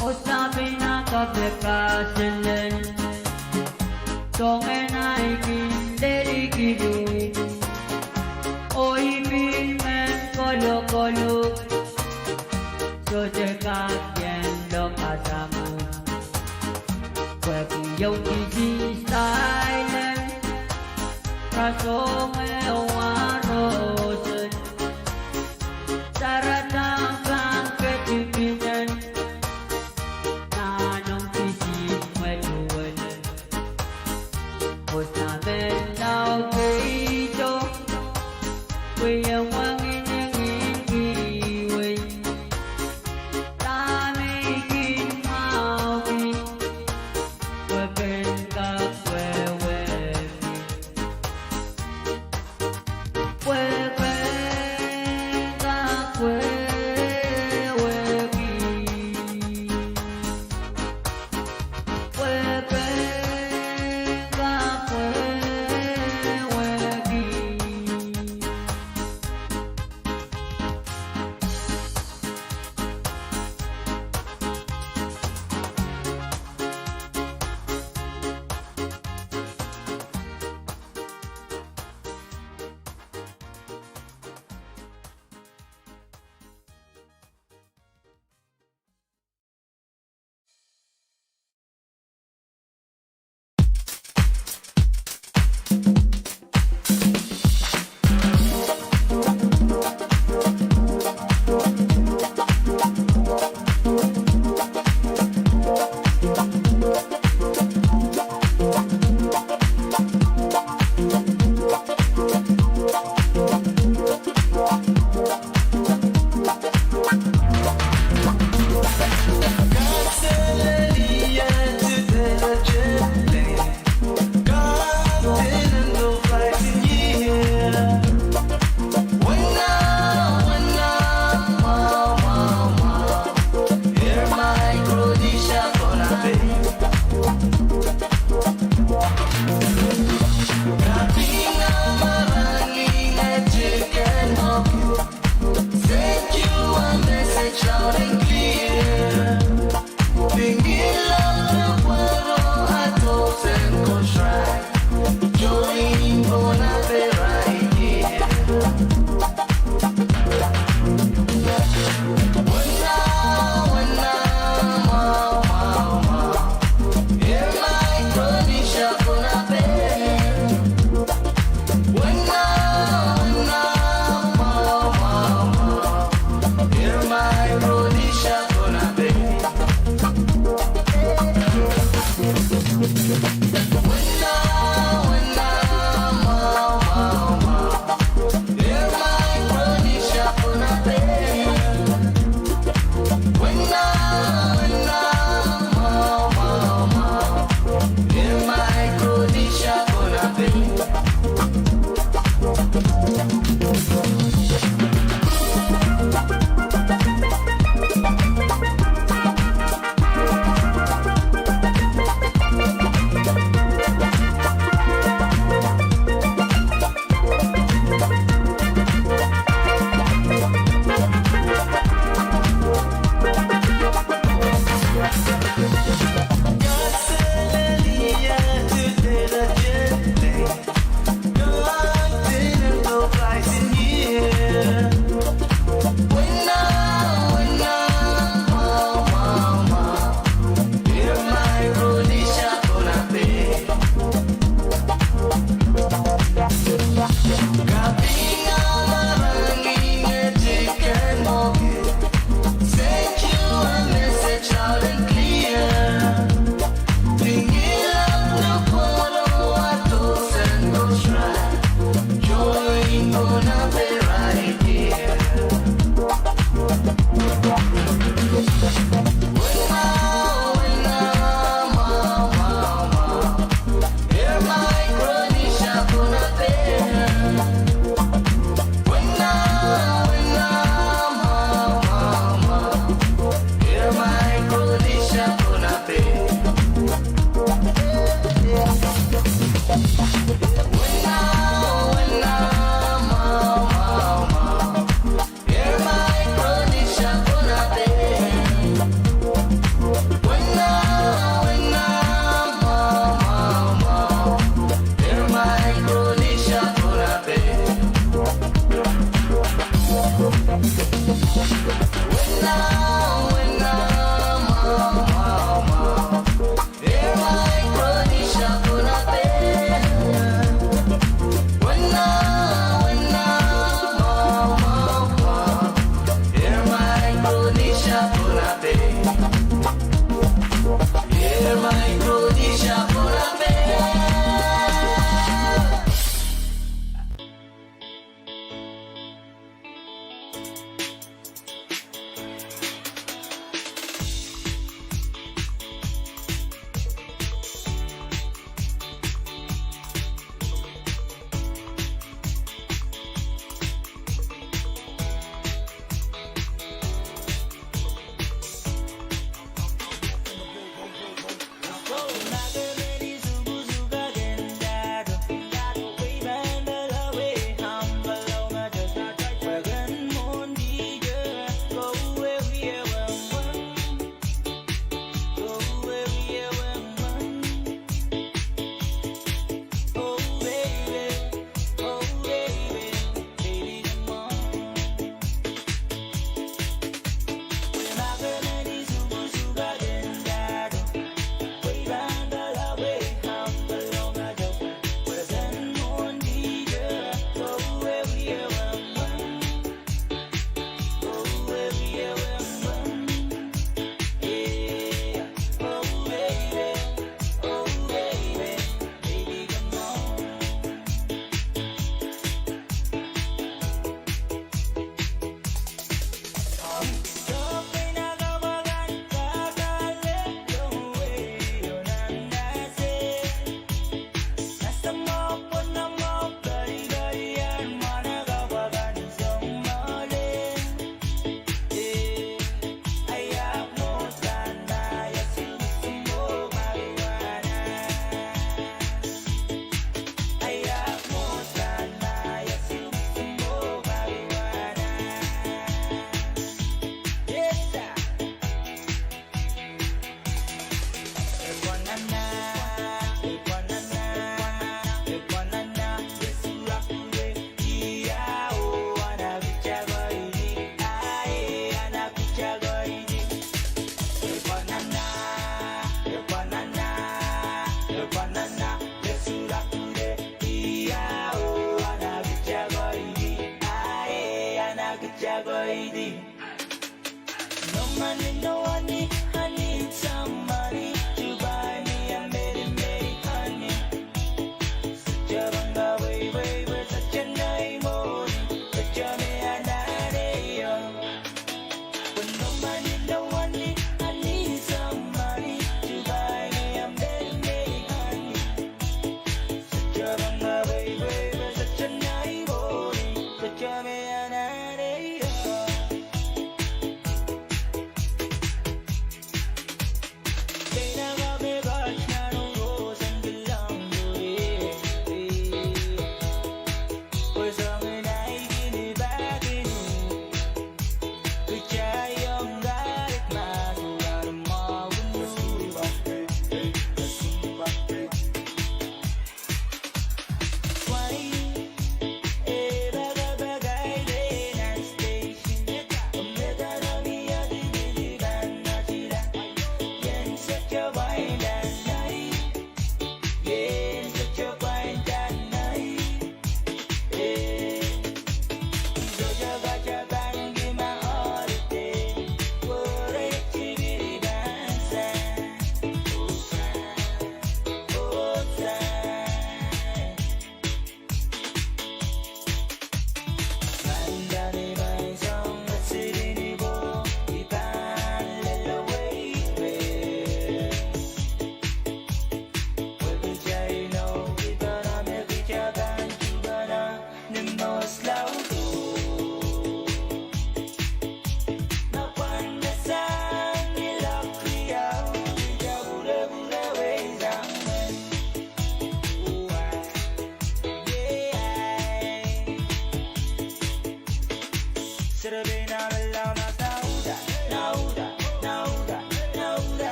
O sabi na kabekasalan, Tongen ay kinderikidun. O ibin men kolo-kolo, so dekat yan lo kasamu. Kwepi yung busy silent, rasong ewan rosen. Saratang kang ketipinan, nanong bising majuwalan. O sabi na peito, wayang wangin iiway. Tanigin mawi, wepen ka kwewepi. Wepen ka kwewepi. Wepen ka kwewepi. Today the jet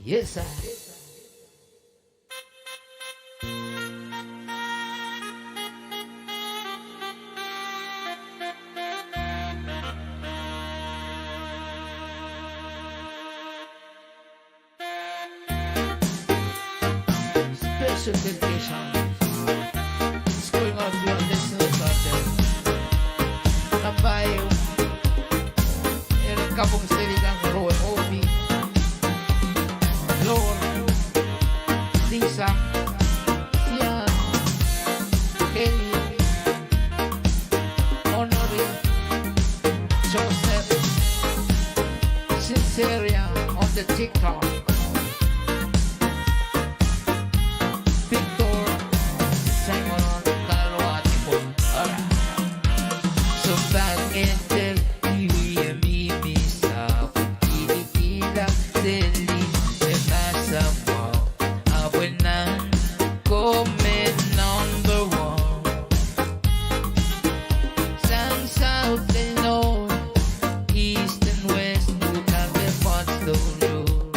Yes, sir. Special dedication is going out to your listeners out there. Kabayo, Kapong Siligang Roy Obi, Lord, Lisa, Sian, Kelly, Honorin, Joseph, Sinceria on the TikTok, Victor, Simon, Kalawati po. Alright. So back and tell you, me, sa pagkilikila, Deli, Masamo, Abuenan, comment number one. Sang south and north, east and west, look at the parts don't rule.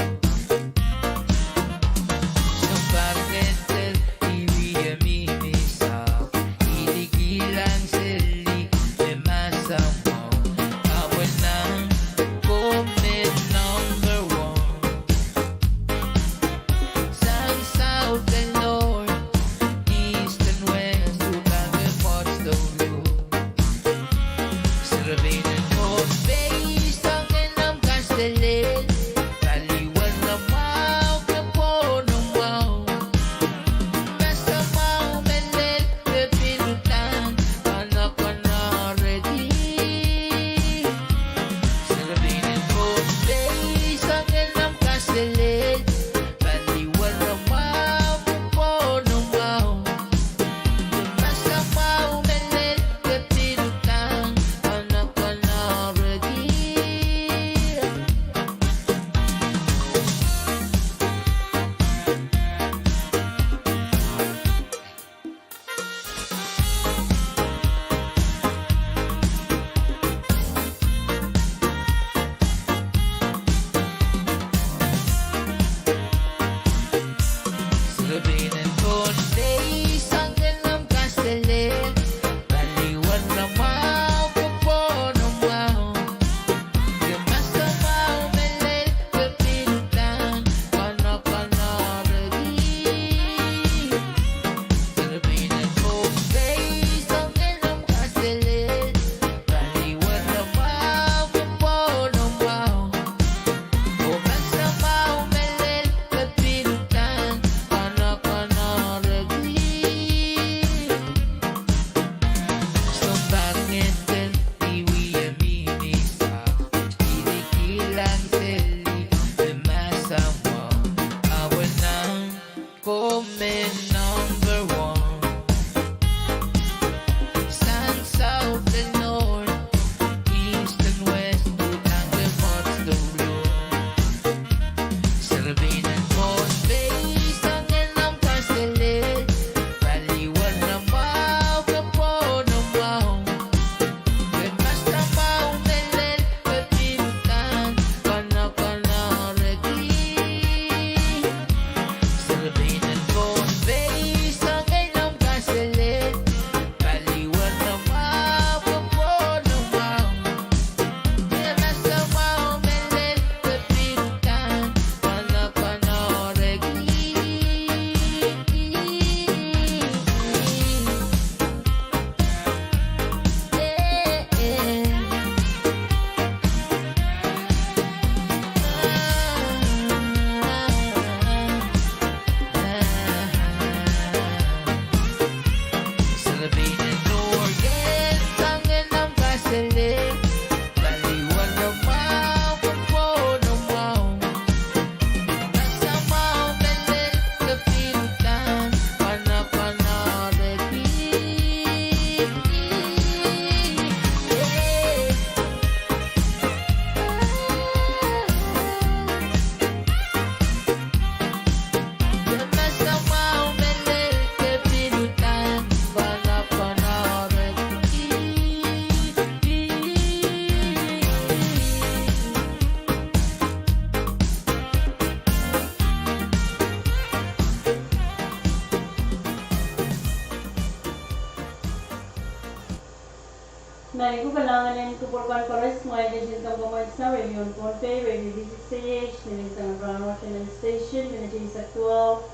Narinig ko kalanganin ko por Pahrek, mga agent ng Pamarsa, Radio on Pohnpei, Radio V6AH, niling sa Brown Channel Station, Minajay sa Actual,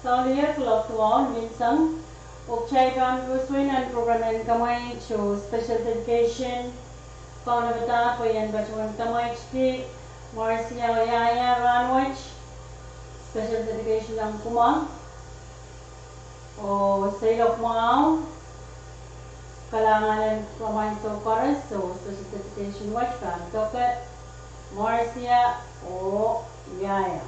Kaulier, Club Tual, Minsang, Okchay Pan Guswinan, Program and Kamay, Show Special Dedication, Paunabata, Payan Bachuan Kamay HP, Marcia Yaya Ranwich, Special Dedication ng Kumang, o State of Mau, Kalanganan Kamay So Chorus, so Special Dedication Watch Pan Toket, Marcia o Yaya.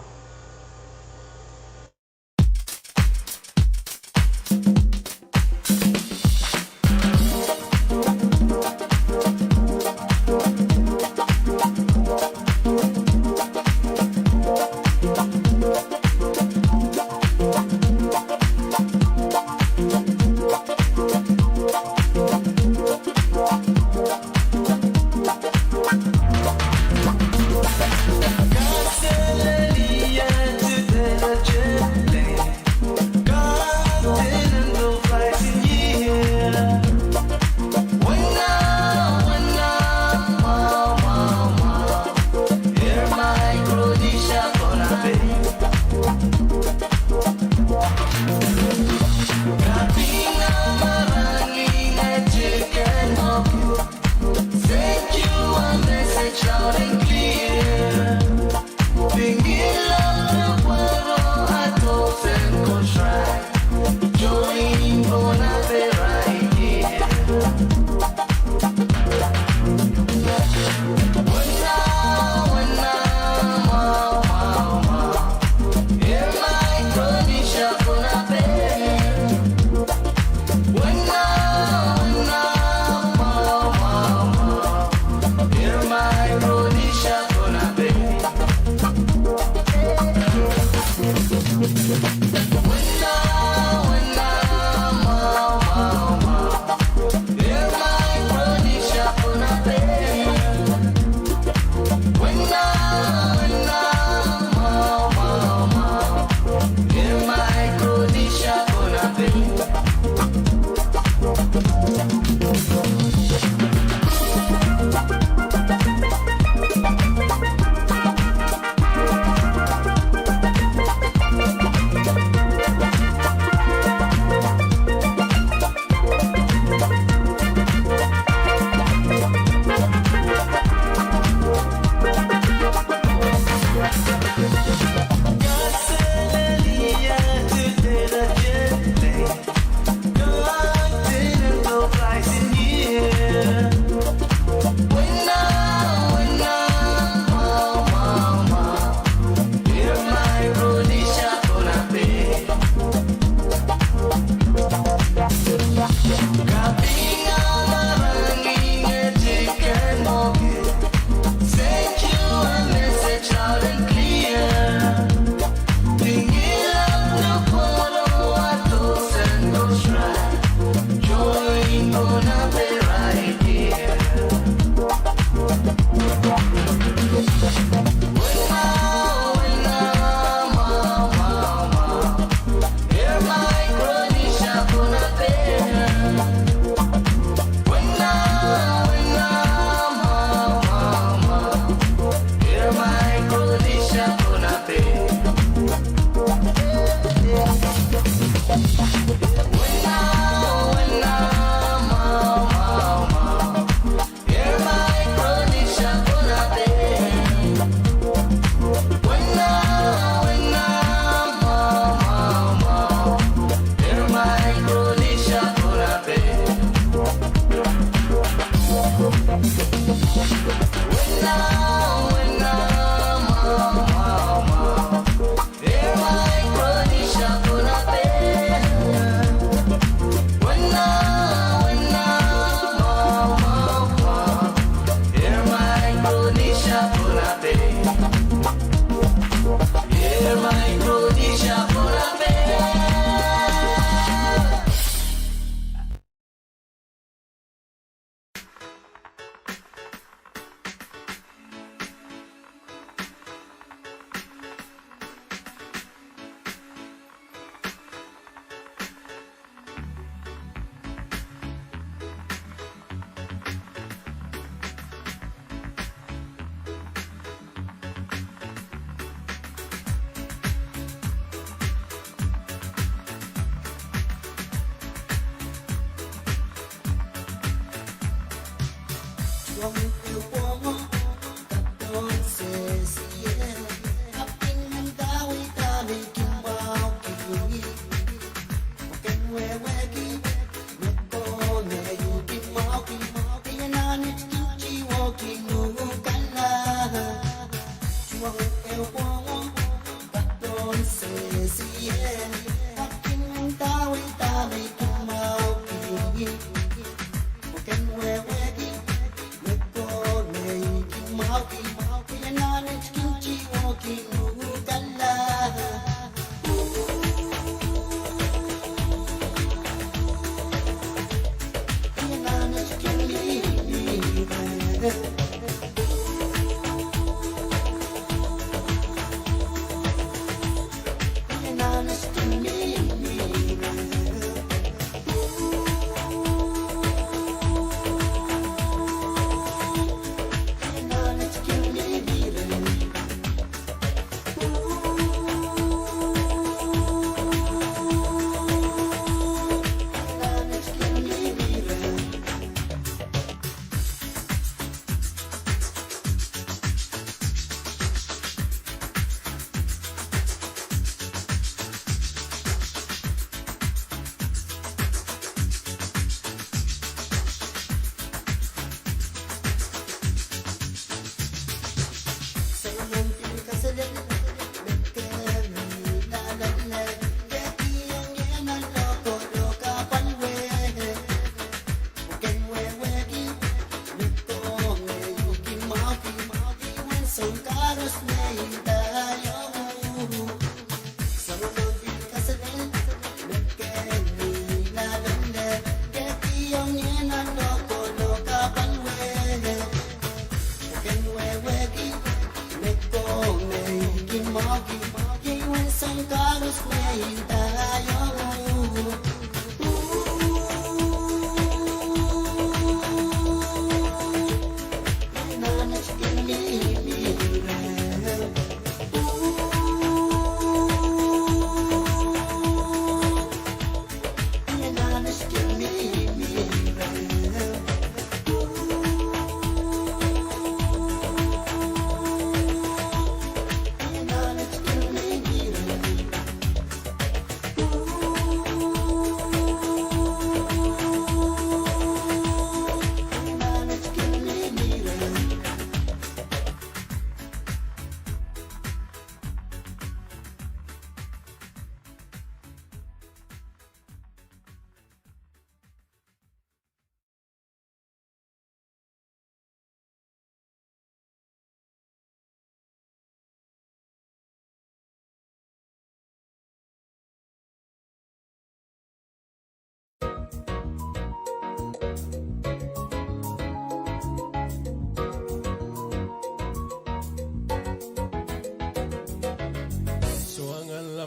Gasolina.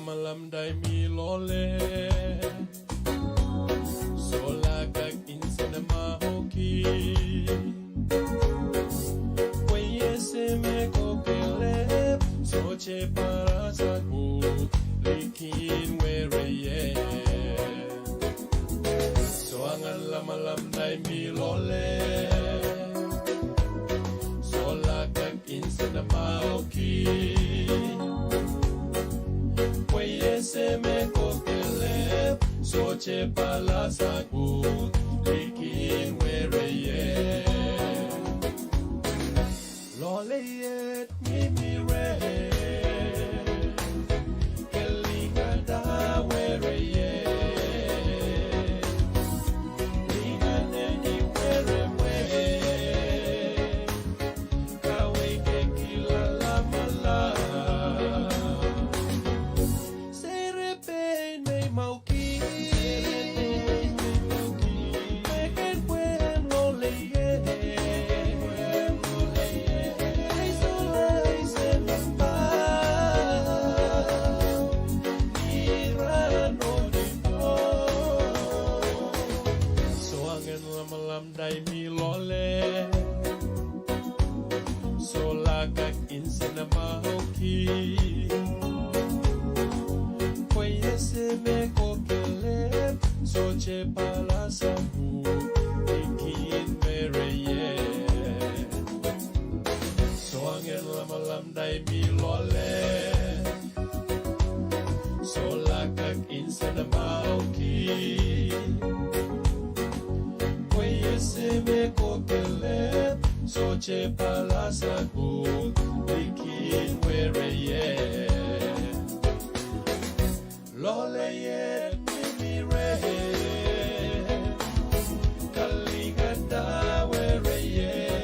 malam dai mi lole sola kag insana mahoki Oye se me kokele soche para saku likin wereye so angan malam dai mi lole sola kag insana mahoki se me kokele soche pala saku likin wereye lole yet mi re keligada wereye ligane ni werewe kawe ke kilala mala dai mi lole sola kag insana mahoki Oye se me kokele soche pala saku likin mereye nai mi lole solakak insa na mauki Oye se me kokele soche palasa ku dikin were ye lole ye mi re kaligata were ye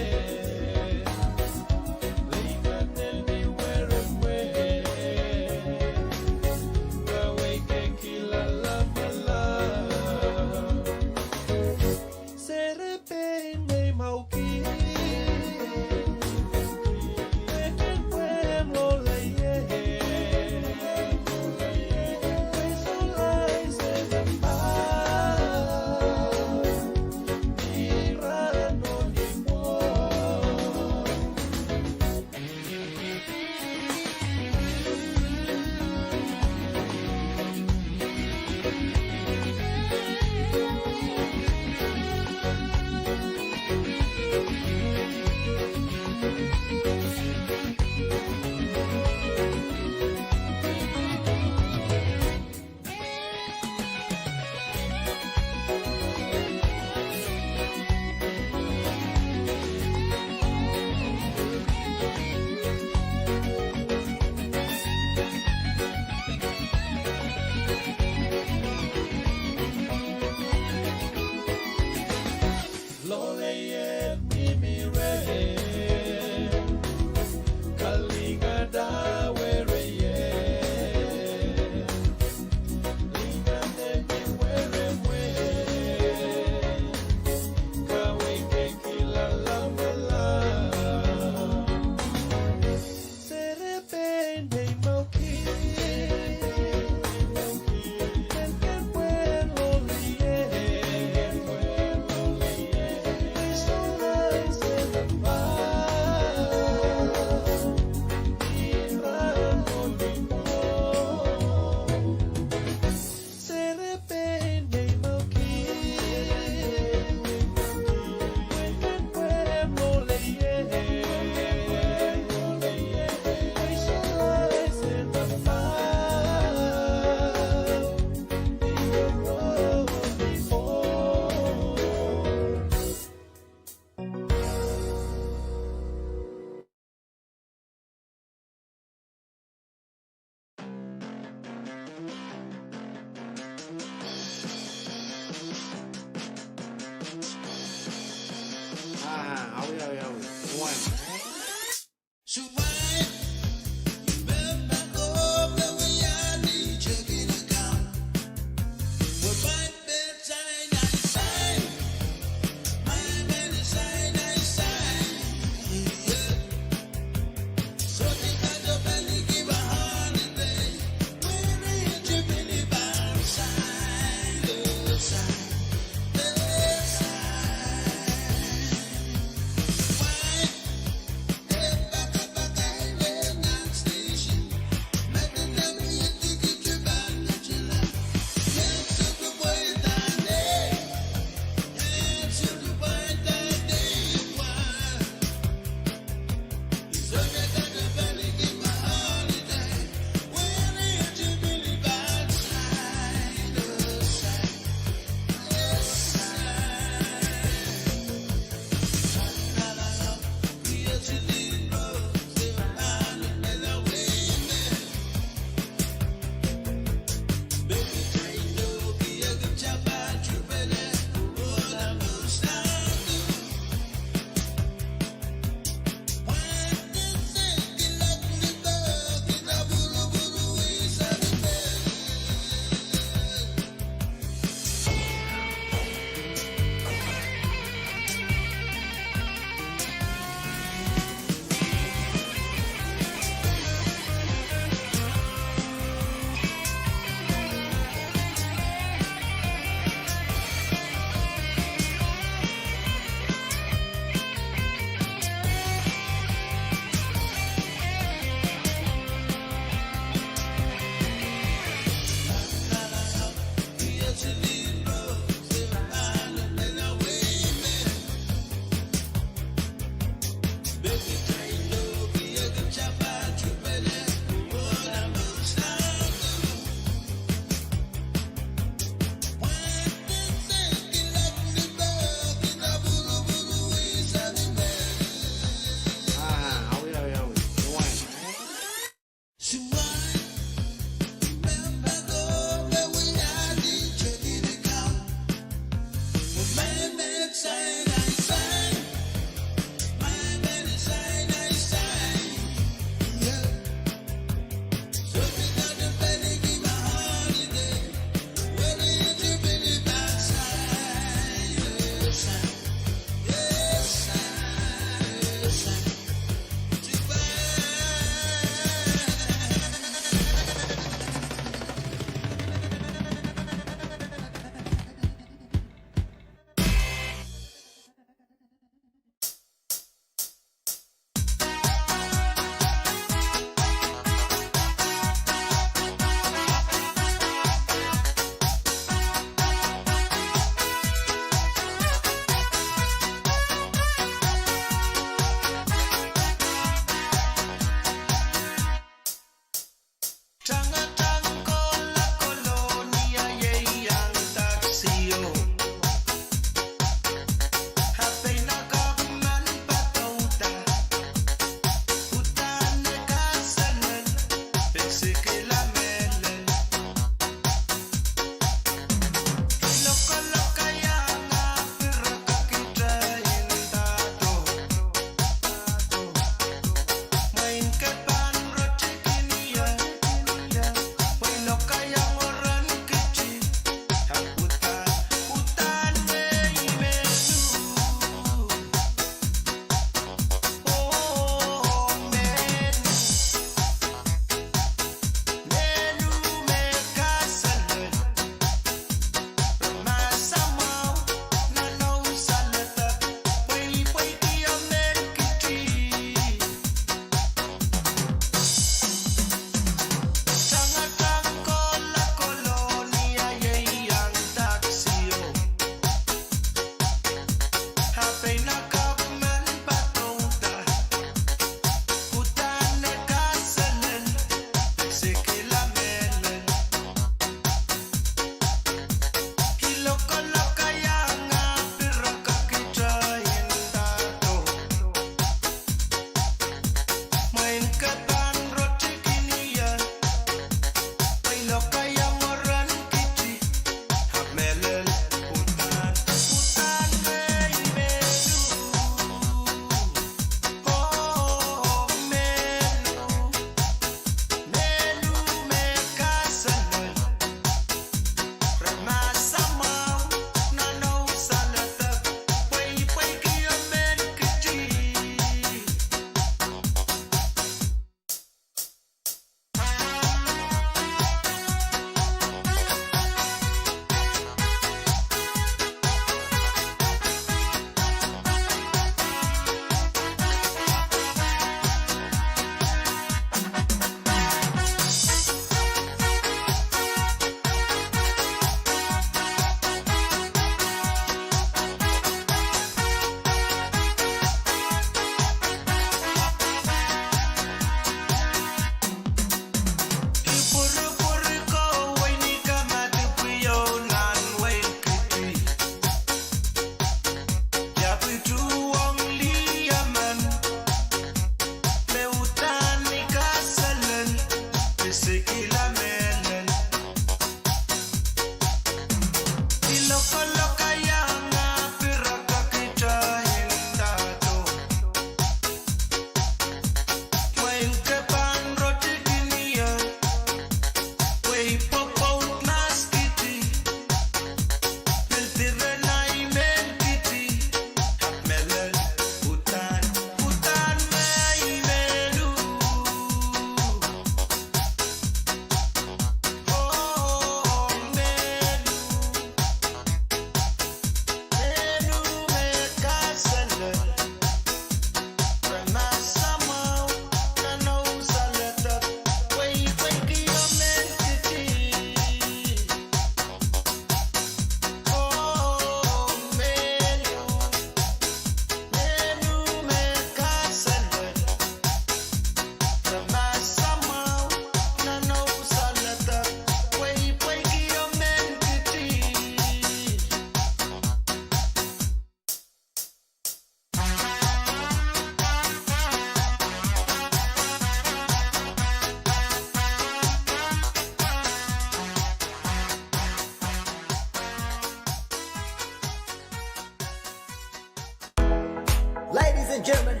gentlemen,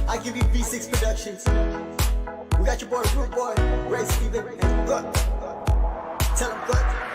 I give you V6 Productions. We got your boy, Root Boy, Ray Steven, and Gut. Tell him Gut.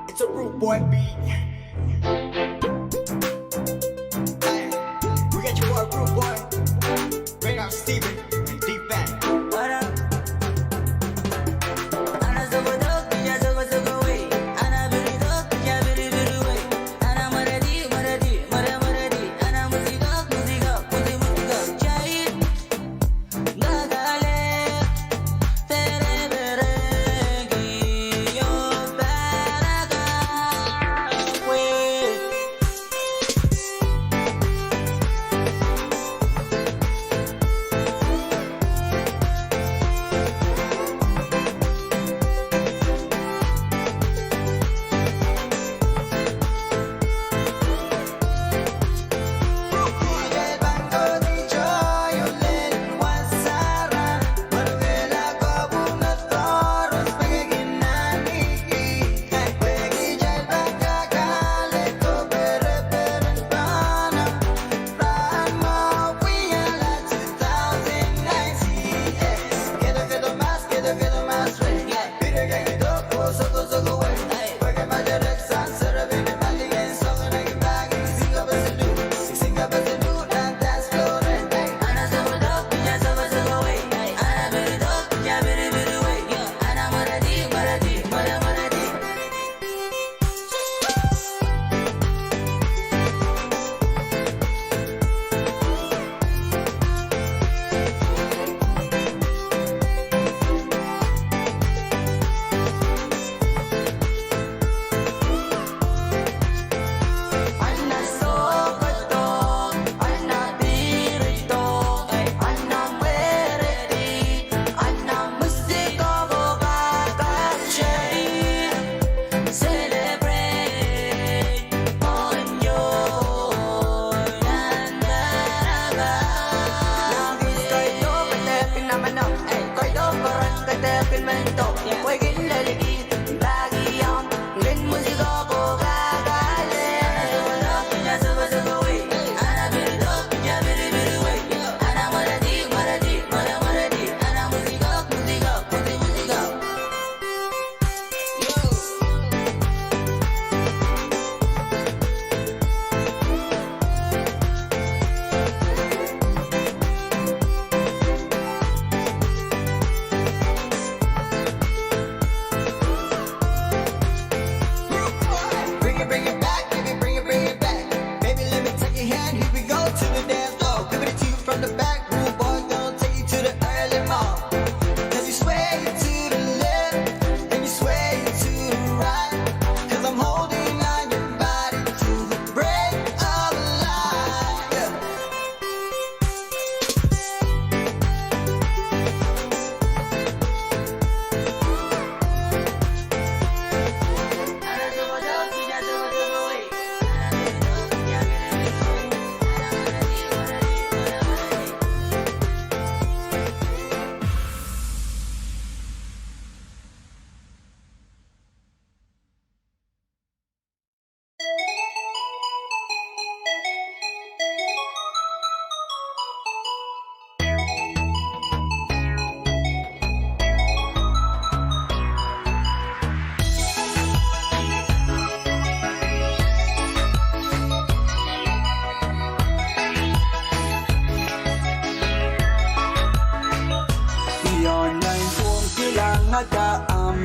It's a rude boy beat. Hey, we got your boy, rude boy. Bring out Steven and Deep Bang.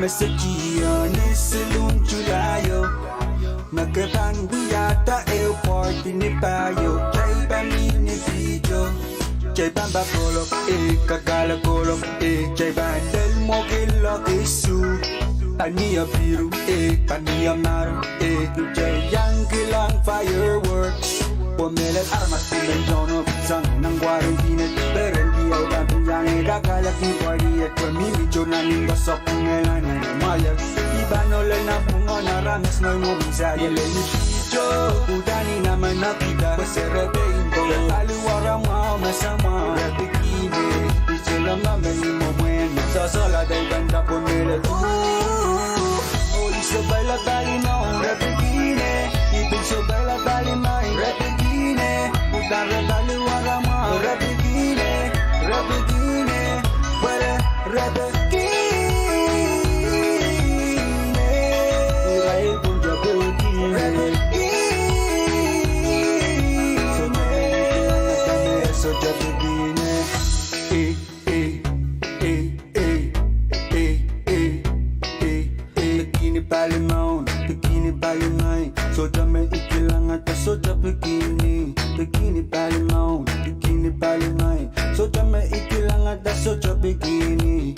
Messagian is lunchulayo Nagkaban buyata airport pinipayo Chay pamini video Chay pambakolok kakalakolok Chay bandel mo kilok isu Paniya biru paniya maru Chay yang kilang fireworks Pumilit armas pinagdono Sang nang quarantine Pero hindi ay dampinyangi Dagalak ni party at pamimidyo na ningbasok Ngayon na namayag Iba no lang na bungo na rames No'y mubisa Yalay ni video Udani naman nakita Pasirete into Aliwara mo masama Repikine Dice lang na may mo bueno Sasola day banda pumilit Oh, iso baila tali no Repikine Ibig so baila tali may Repikine Udara taliwara mo Repikine Puede repetir. Soja me ikilangata soja bikini Balimau, bikini balimai Soja me ikilangata soja bikini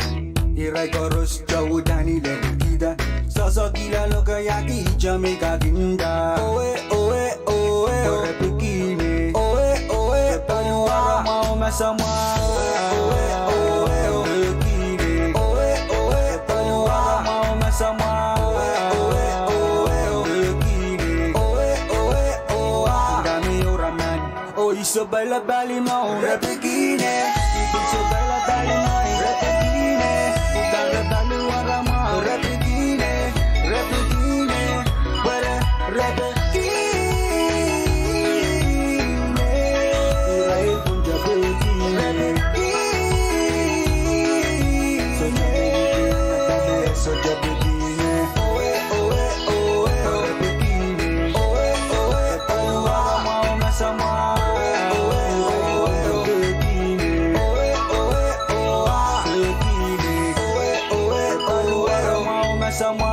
Irai koros jauh dani lekida Sosok gila lo kayaki Jamaica ginda Oe, oe, oe Ore bikini Oe, oe, oe Mau masama Oe, oe, oe Bikini Oe, oe, oe Mau masama Oe, oe, oe Bikini Oe, oe, oe Dami oraman Oh, iso baila balimau Ore bikini Iso baila balimau Ore bikini Udale balu warama Ore bikini Repetine, puede repetirme. Irai punja repetine. Soja begine. Oe, oe, oe, repetine. Oe, oe, oe, mau masama. Oe, oe, repetine. Oe, oe, oe, repetine. Oe, oe, oe, mau masama.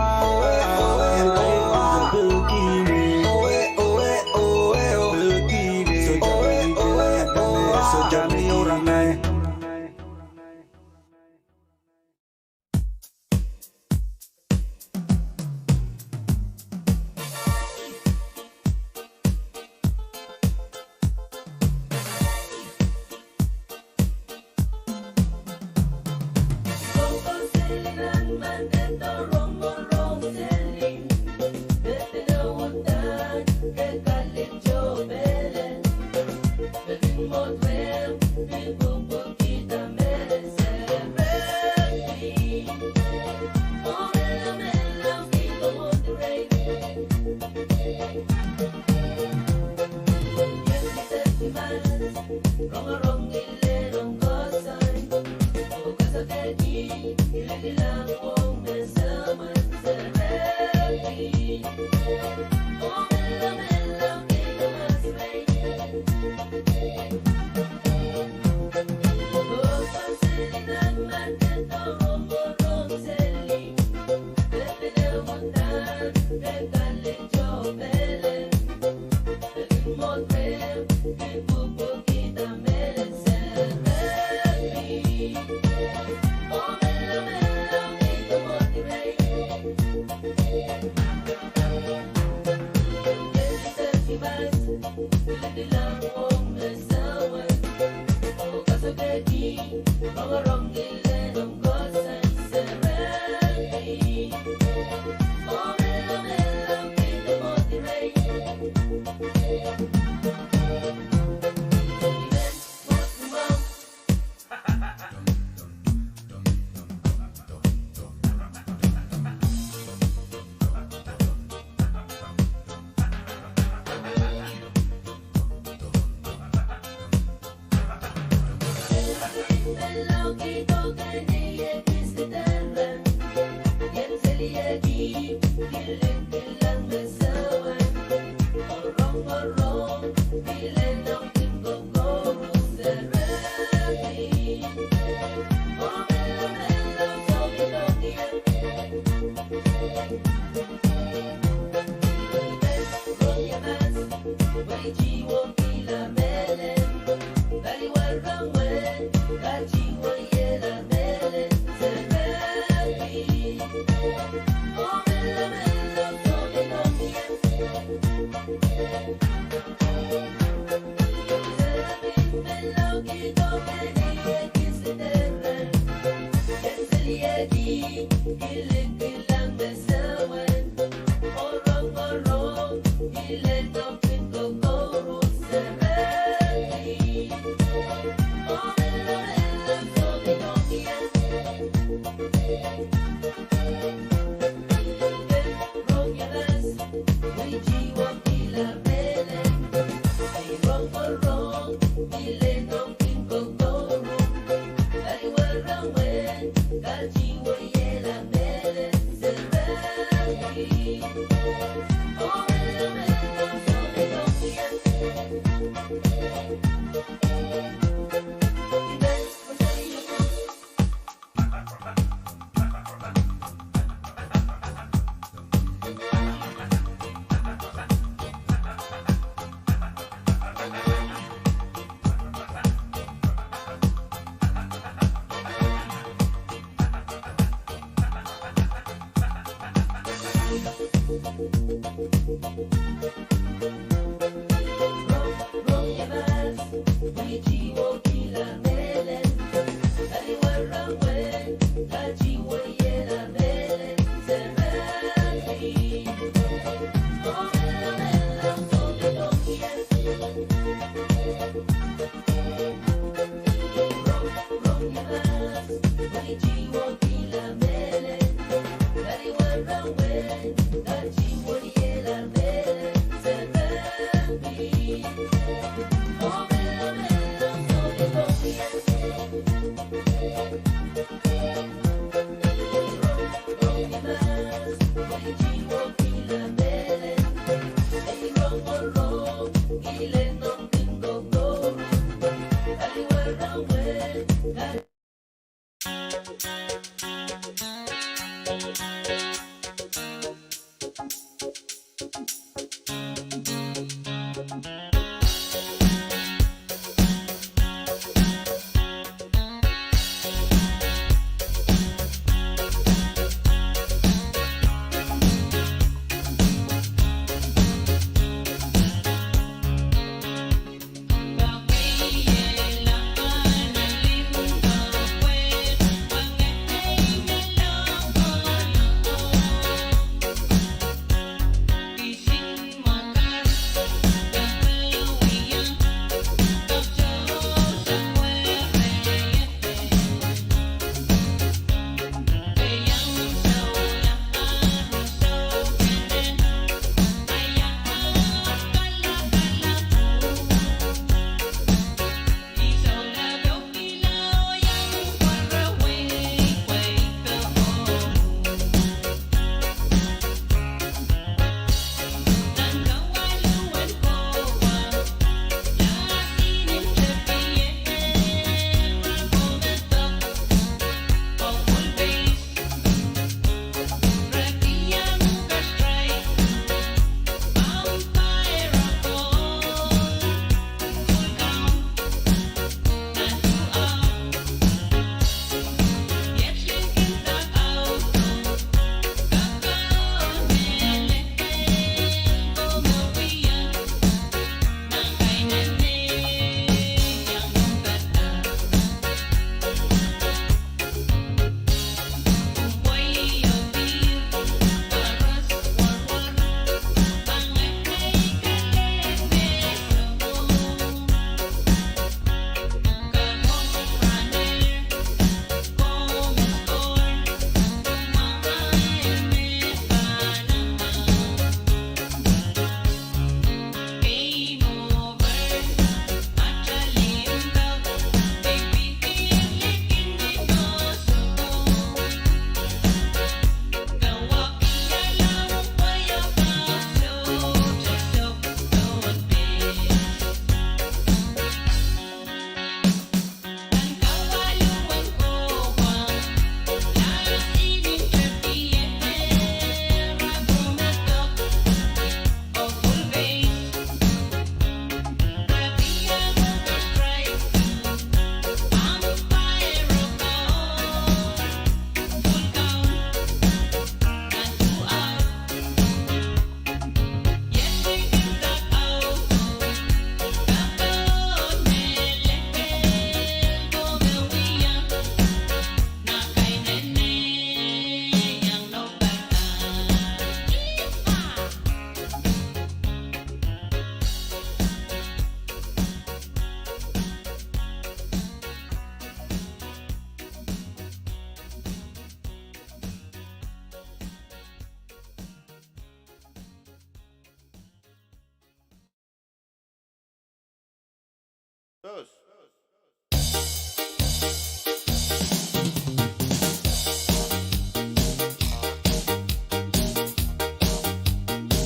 Dos.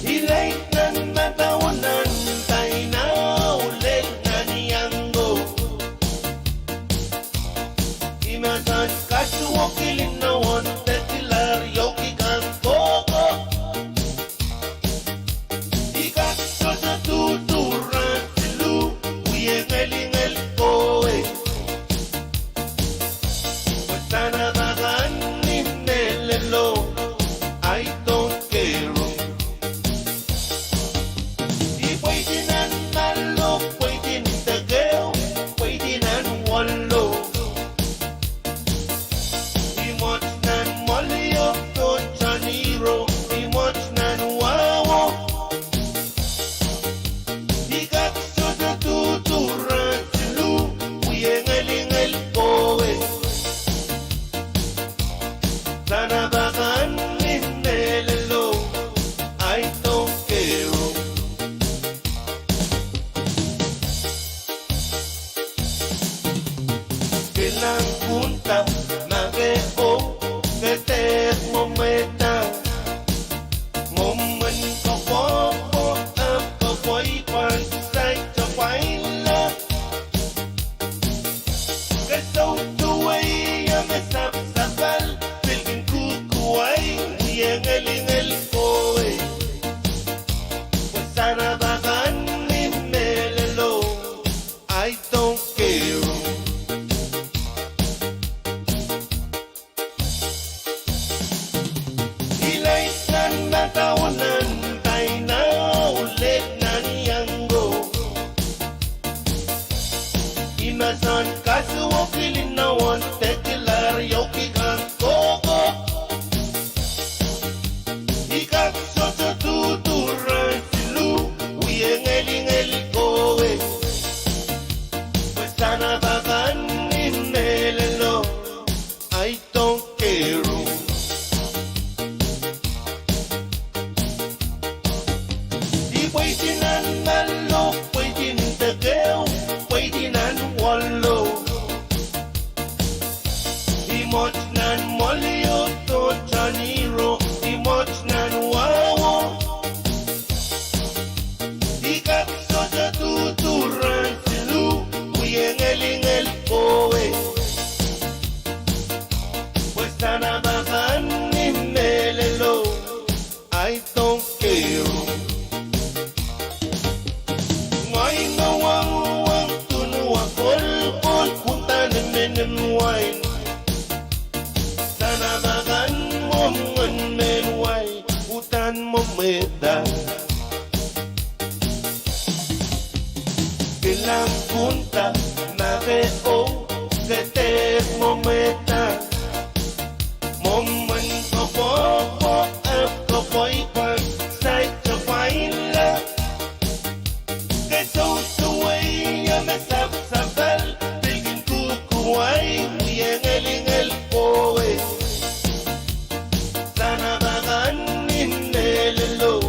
Ilaitan matawanan tay na ulit na niyango Inasan kasuwa kilinawan tetilar yoki kang koko Ikat sa tuturan silu uyeng eling el ko walking in a one tekilar yoki kan koko. Ikat soto tuturan silu, uye ngeli kowe. Pues sana bagan imelelo, I don't care. Waiting and mellow, waiting the girl, waiting and wallow. Imotnan molio to chaniro, imotnan wawo. Ikat soja tuturan silu, uyengeling kowe. Pues sana bagan imelelo, I don't care. Wine. Sana bagan mo men wine, utan mo meda. Bilang punta na veo, ketes mo meta. Moment ko po, up ko boy pan, side to fine la. Get so away, ya me sabel. Why we engeling kowe sana bagan inelelo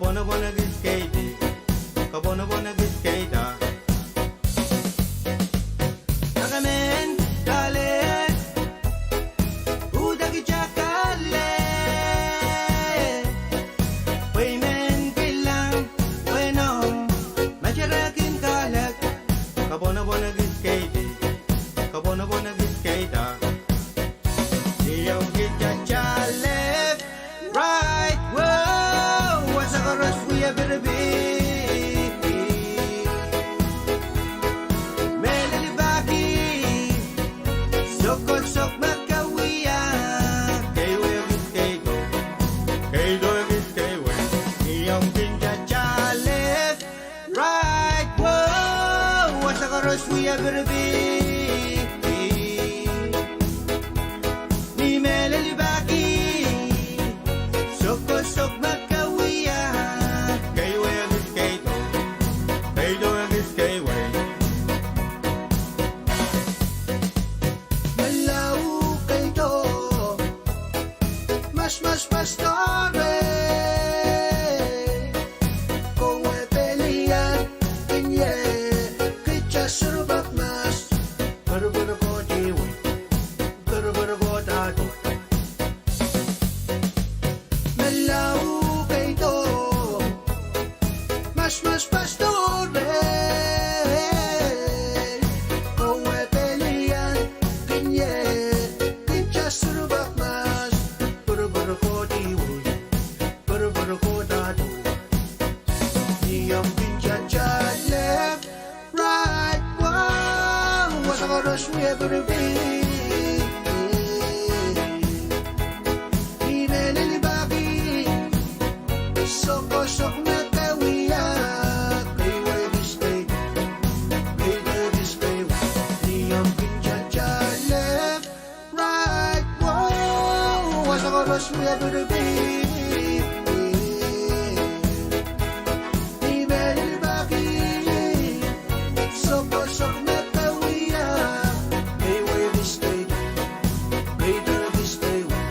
Kabona bona giskate, kabona bona giskate. Nagamen dale, udagi chakale. Waymen bilang, bueno, macharakin kalat. Kabona bona giskate, kabona bona giskate. Yung kita left, right, whoa, what's a chorus we have to be? Melilibaki, sokot sok makawiya, kay wegis kay go, kay doegis kay we. Yung kita left, right, whoa, what's a chorus we have to be? Sok makawiya, kay wegis kay go, kay doegis kay we. Malaw kay do, mas pastore. Kung may pelian, kinye, kitsa surubak mas. Baru-baru ko diwi, baru-baru ko tato. Malaw kay do, mas pastore. Kung may pelian, kinye, kitsa surubak mas. Baru-baru ko diwi, baru-baru ko tato. Niyang pincha left, right, wow, what's a chorus we ever be? Sok makawiya, kay wegis kay, kay doegis kay we. Niyang pincha left, right, wow, what's a chorus we ever be? Ni melilibaki, sok makawiya, kay wegis kay, kay doegis kay we.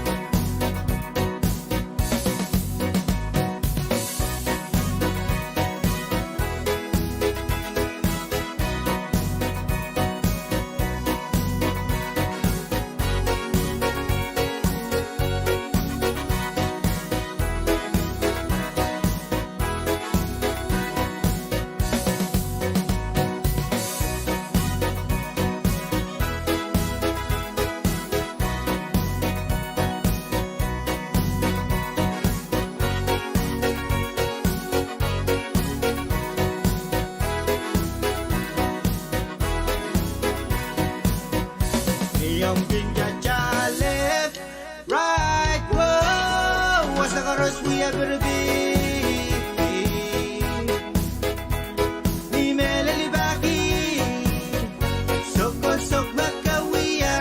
Yung pincha left, right, whoa, what's the chorus we ever be? Ni melilibaki, sok makawiya,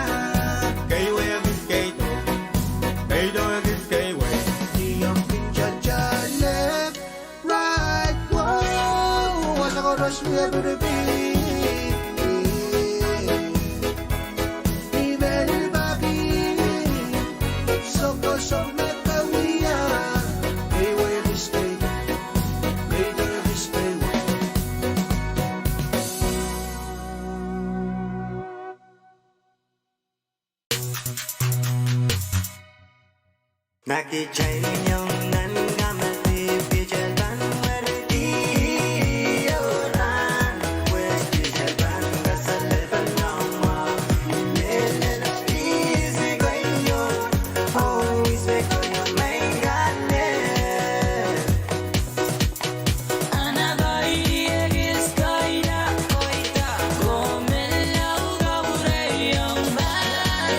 kay wegis kay do, kay doegis kay we. Yung pincha left, right, whoa, what's the chorus we ever be? Sok makawiya, kay wegis kay, kay doegis kay we. Nakichay yung nangamati, bijal ban wardi, yoran, wes bijal ban kasalipan nama, nelen easy kayo, always make kayo may gane. Another idiot is kaida, gomelaw kaburayang bal,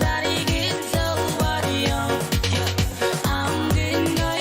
dari gitso bariyang, ang ginga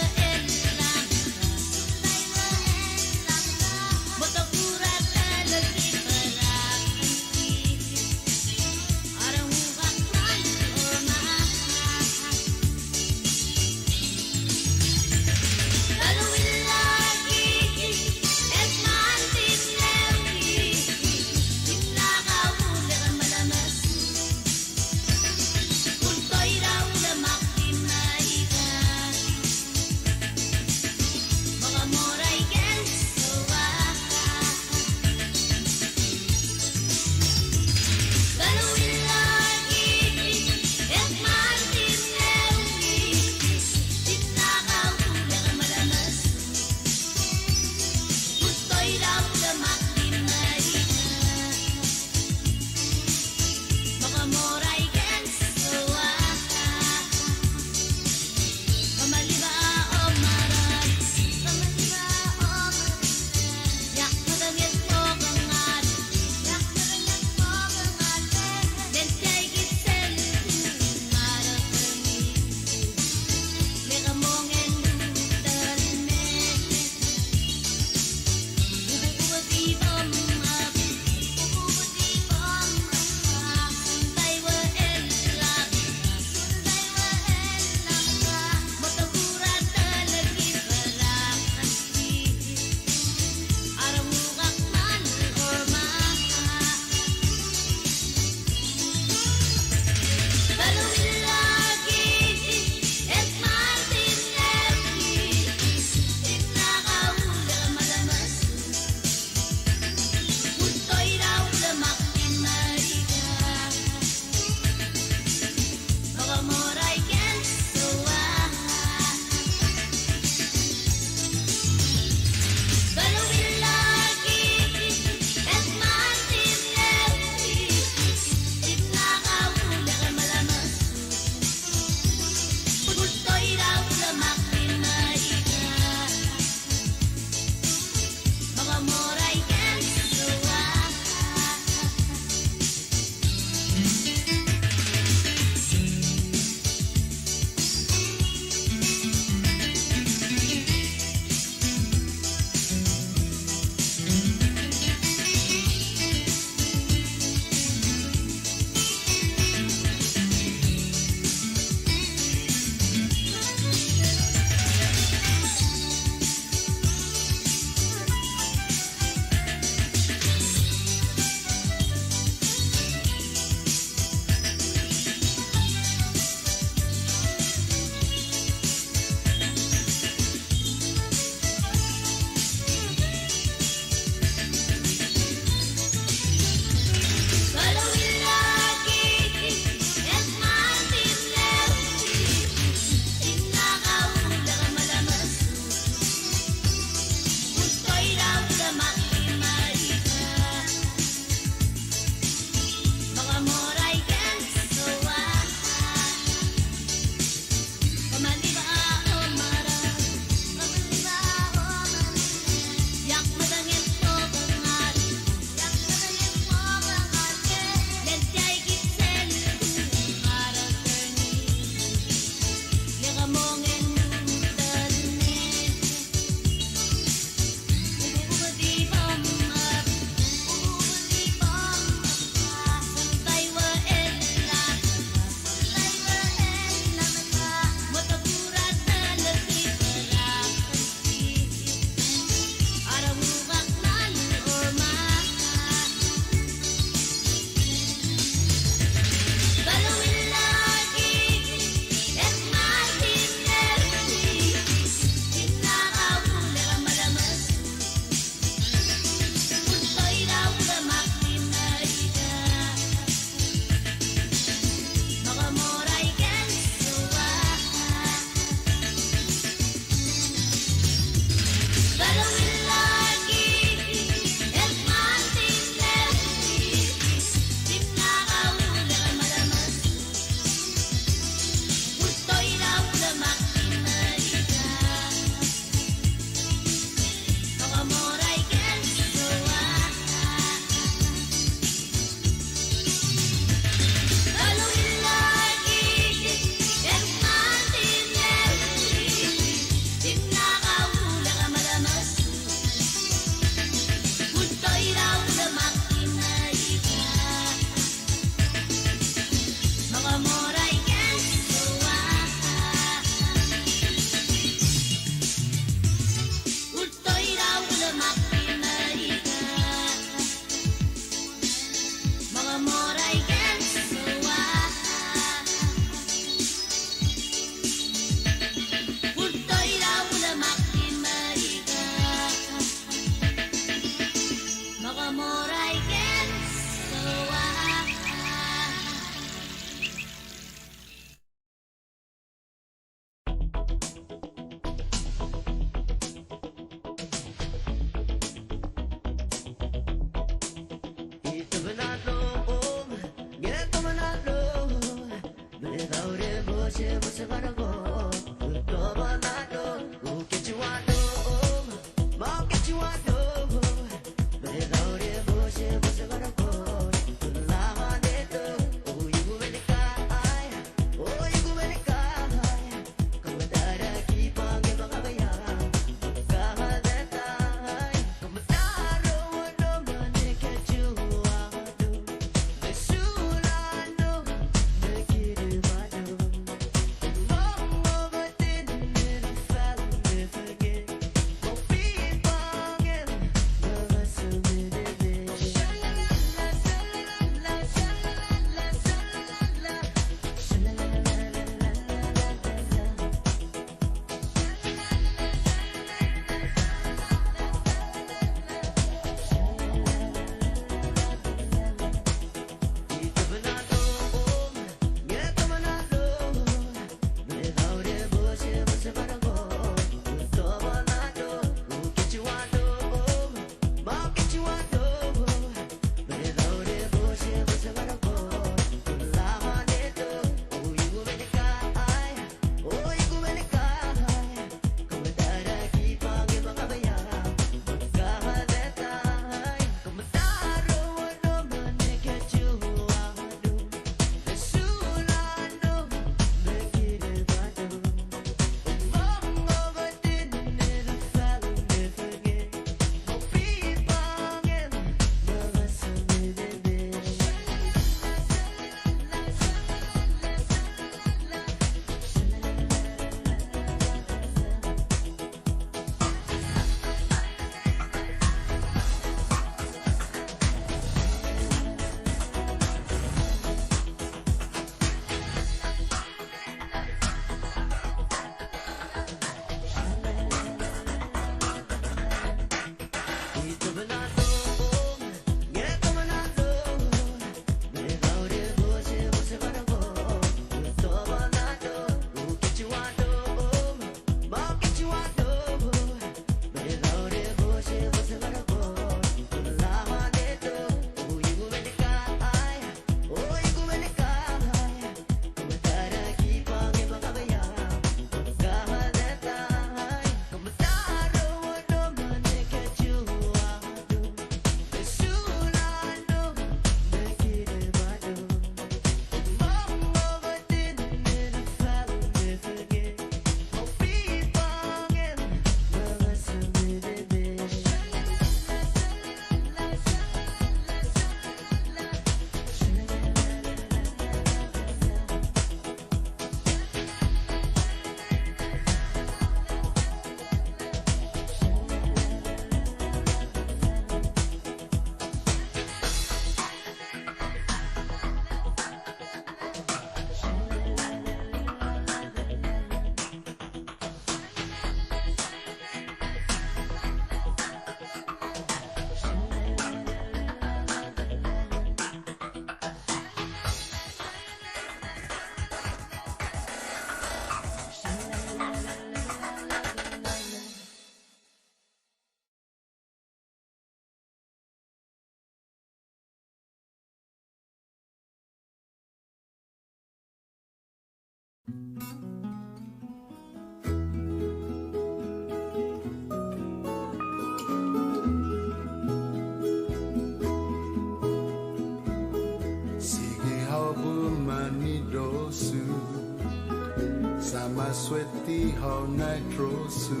Sama sweti hau nitrosu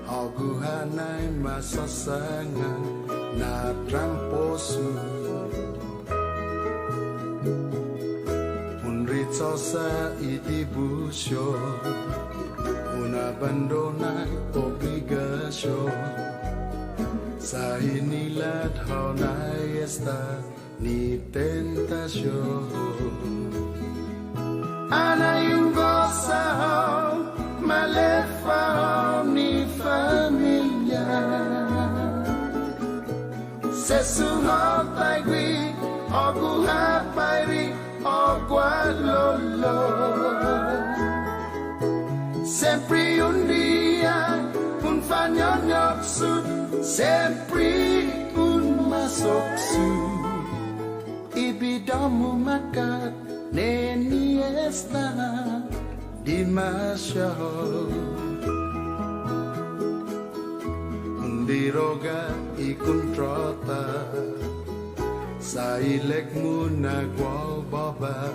hau guhanai masasangan na tramposu unritsosa idibusyo una bandona obligasyo sa inilat hau na esta ni tentasyon. Ana yung gozao, malefao ni familia. Sesuho taigui, oguha pairi, ogualolo. Sempre un dia, un fanyonyok sud, sempre un masok sud. Ibidamu makat, neni esta demasiado. Undiroga ikuntrota sa ilek mo nagwaw baba.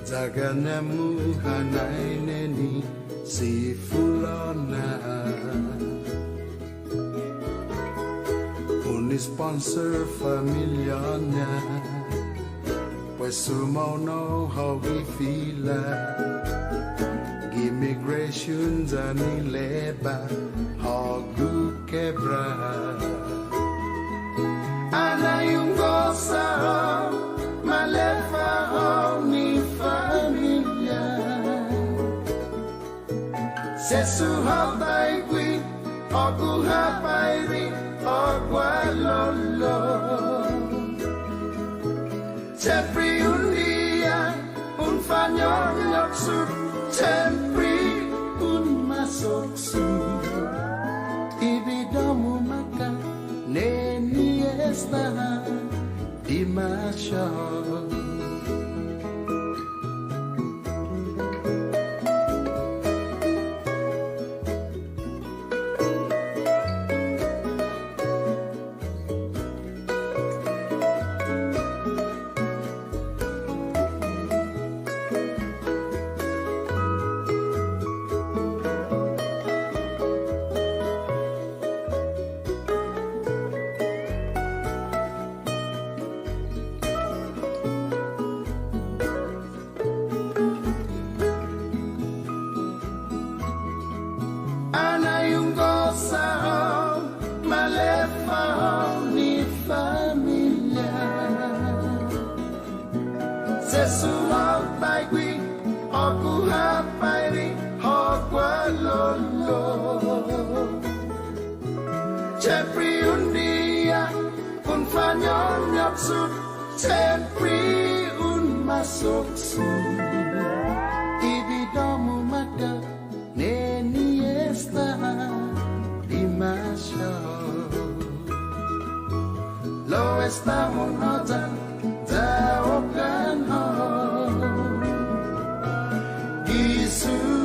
Zaganemu hanay neni si fulona. Uni-sponsor familianya. Pues sumono how we feel immigration zanileba how good quebra ana yung goza malefa ni familia sesu how daigui oguha pairi ogualolo. Sempre un dia, un fanyonyok sud, sempre un masok sud. Ibidamu maka, neni esta demasiado. Sempre un dia, un fanyonyok sud, sempre un masok sud. Ibidamu maka, neni esta demasiado. Lo estamos notando, daokan ho. Jesus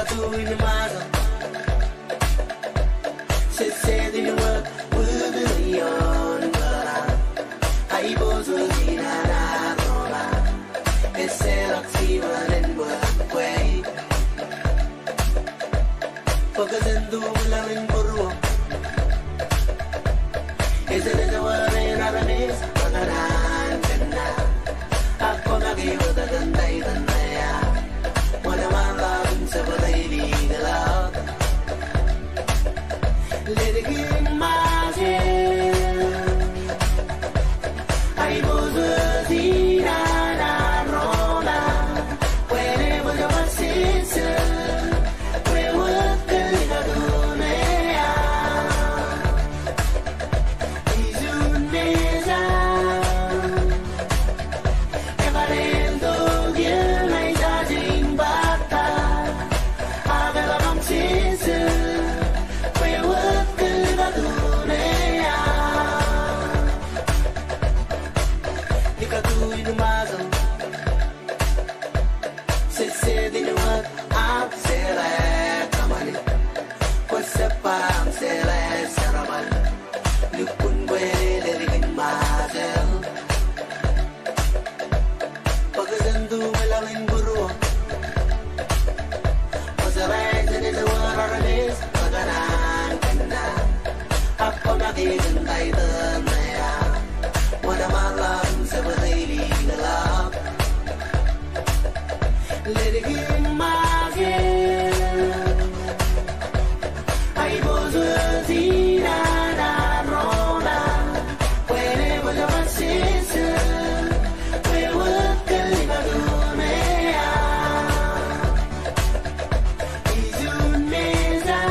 Nikatuwi ni mazo Sese di ni work Wudu yon bara Aibozu zina na rola Ese laksiva nen work way Pagkazendu mulawin burwo Ese nesa warin aramis Pagkaran kena Ako nagiwata gantay tandaya Wala malam sa balay ligalat Litigin mazin Ay bozo zina na rola Pwede mo ka masisir Prewag ka na dunaya Izun neza Evarendo gil ay dajing bata Agala bang sisir Prewag ka na dunaya Nikatuwi numazang Sese dinuwag ang sere kamali Kwasa parang sere saramal Lukun bwede ligin mazel Pagkazandu malawin buru Masaray sa wararalis Paganan kanda Ako nakikintay tanaya Wala malam sa balay ligalap Litigin mazil Ay bozo zina na rola Pwede mo ka masisir Prewag ka na dunaya Izun meza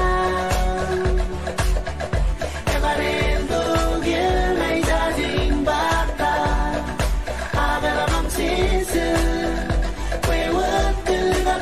Evarendo gil ay dajing bata Agala bang sisir Prewag ka na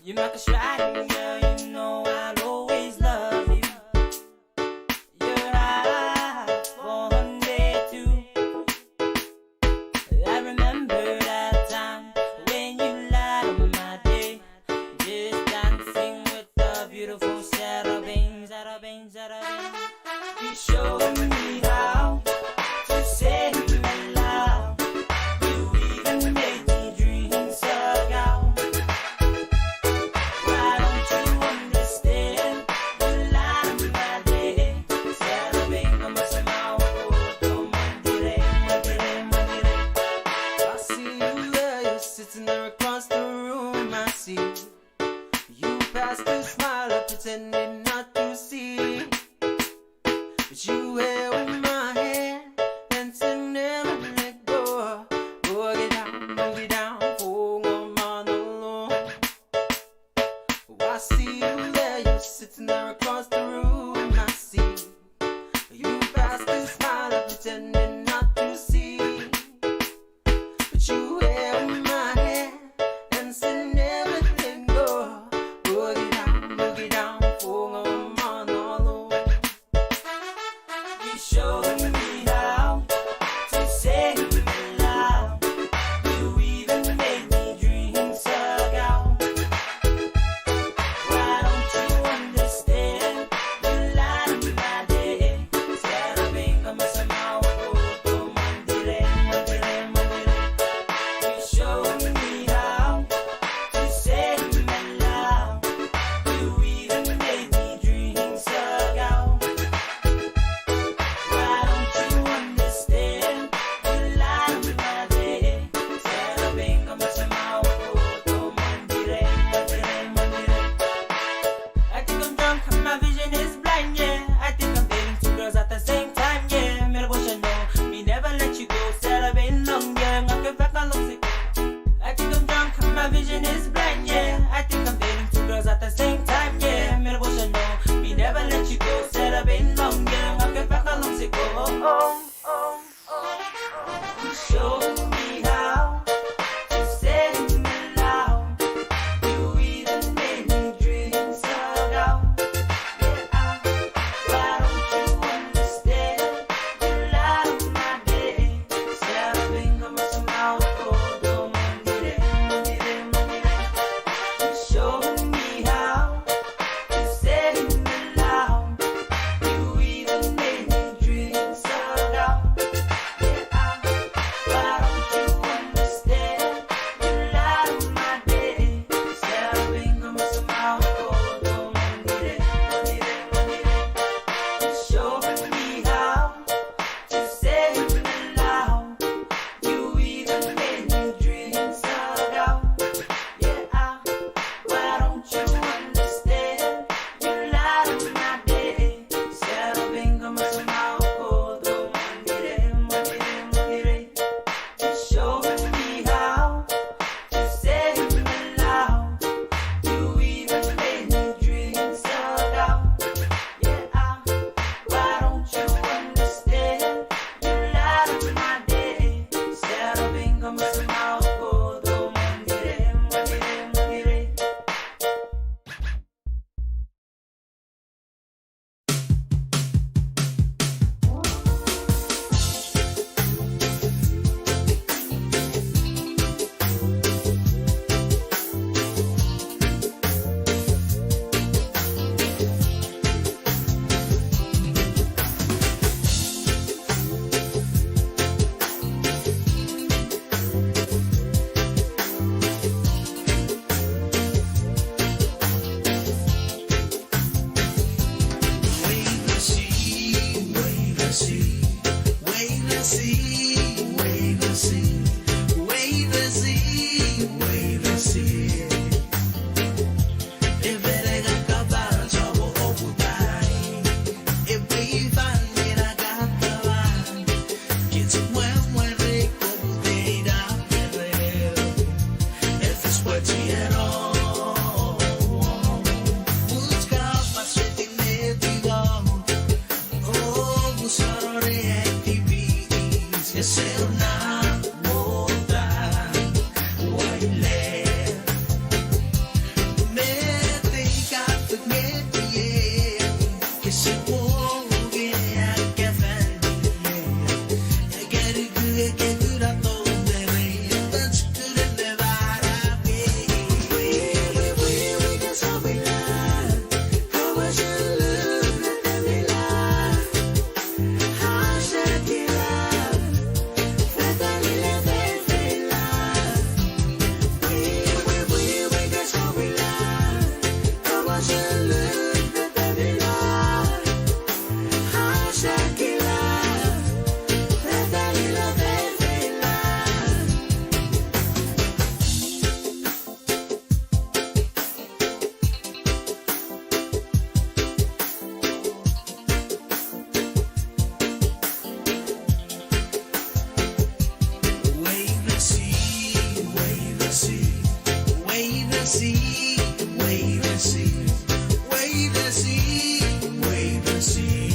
You're my shining girl, you know I'll always love you. You're hot for Monday too. I remember that time when you light up my day, just dancing with the beautiful cherubim, cherubim, cherubim. You showed me how to say my love. You even made me dream so out. Why don't you understand? You light up my day, cherubim, como se mau, mandire, mandire, mandire. I see you there, you're sitting there across the room. I see you passed a smile, up pretending not to see. But you here with my hand, and to never let go. Boogie down, Pwuhng on the lawn. I see you there, you're sitting there across the room. I see you passed a smile, up pretending not to see. But you here with my hand, and to never let go. Boogie down, Pwuhng on the lawn. You showed me how to say my love. You even made me dream so out. Why don't you understand? You light up my day, cherubim, como se mau, mandire, mandire, mandire. You showed me how to say my love. You even made me dream so out. Why don't you understand? You light up my day, cherubim, como se mau, mandire, mandire, mandire. I think I'm drunk and my vision is blind, yeah. I think I'm dating two girls at the same time, yeah. Me what you know, me never let you go, cherubim long, yeah. Ngake back along sick. I think I'm drunk and my vision is blind, yeah. I think I'm dating two girls at the same time, yeah. Me what you know, me never let you go, cherubim long, yeah. Ngake back along sick. You showed me how to say my love. You even made me dream so out. Yeah, why don't you understand? You light up my day, cherubim, como se mau, mandire, mandire, mandire. You showed me how to say my love. You even made me dream so out. Yeah, why don't you understand? You light up my day, cherubim, como se mau, mandire, mandire, mandire. You showed me how to say my love. You even made me dream so out. Yeah, why don't you understand? You light up my day, cherubim, como se mau, mandire, mandire, mandire. You showed me how to say my love. You even made me dream so out. Yeah, why don't you understand? You light up my day, cherubim, como se mau, mandire, mandire, mandire. and see, wait and see, wait and see, wait and see.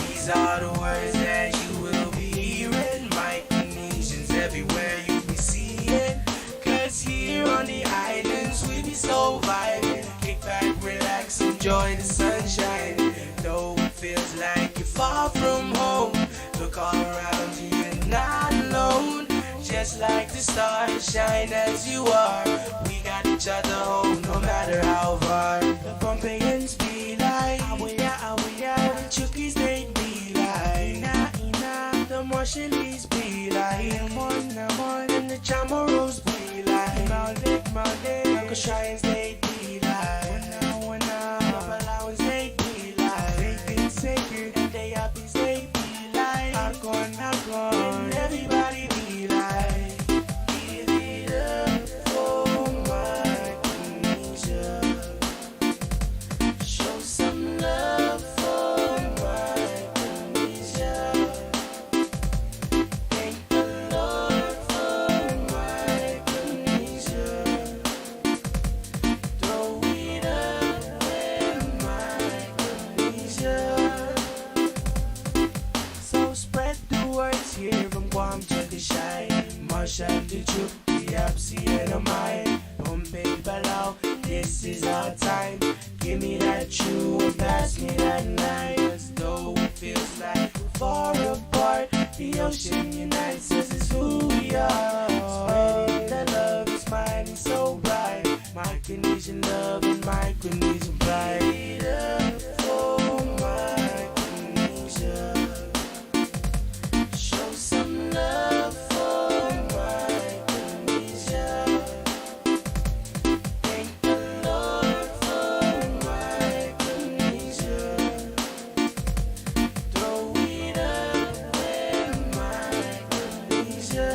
These are the words that you will be hearing. Micronesians everywhere you be seeing. Cause here on the islands we be so vibrant. Kick back, relax, enjoy the sunshine. Though it feels like you're far from home, look all around you, you're not alone. Just like the stars shine as you are, we got each other home no matter how far. The Pohnpeians be like, the Chukis they be like, the Marshallese be like, and the Chamaros be like, Uncle Shrines they be like, the Palauans they be like, they been sacred and they Yappies they be like, Algon, and everybody be like, give it up for Micronesia, show some love for Micronesia, thank the Lord for Micronesia, throw it up with Micronesia. So spread the words here from Guam to the Shai, Marshall to Chuk, the Yapsi and the Mai, Pohnpei Palau, this is our time. Give me that chew and pass me that knife. As though it feels like we're far apart, the ocean unites us, is who we are. Spreading the love is mine and so bright. Micronesian love and Micronesian pride. Give it up for Micronesia, show some love for Micronesia, thank the Lord for Micronesia, throw it up with Micronesia.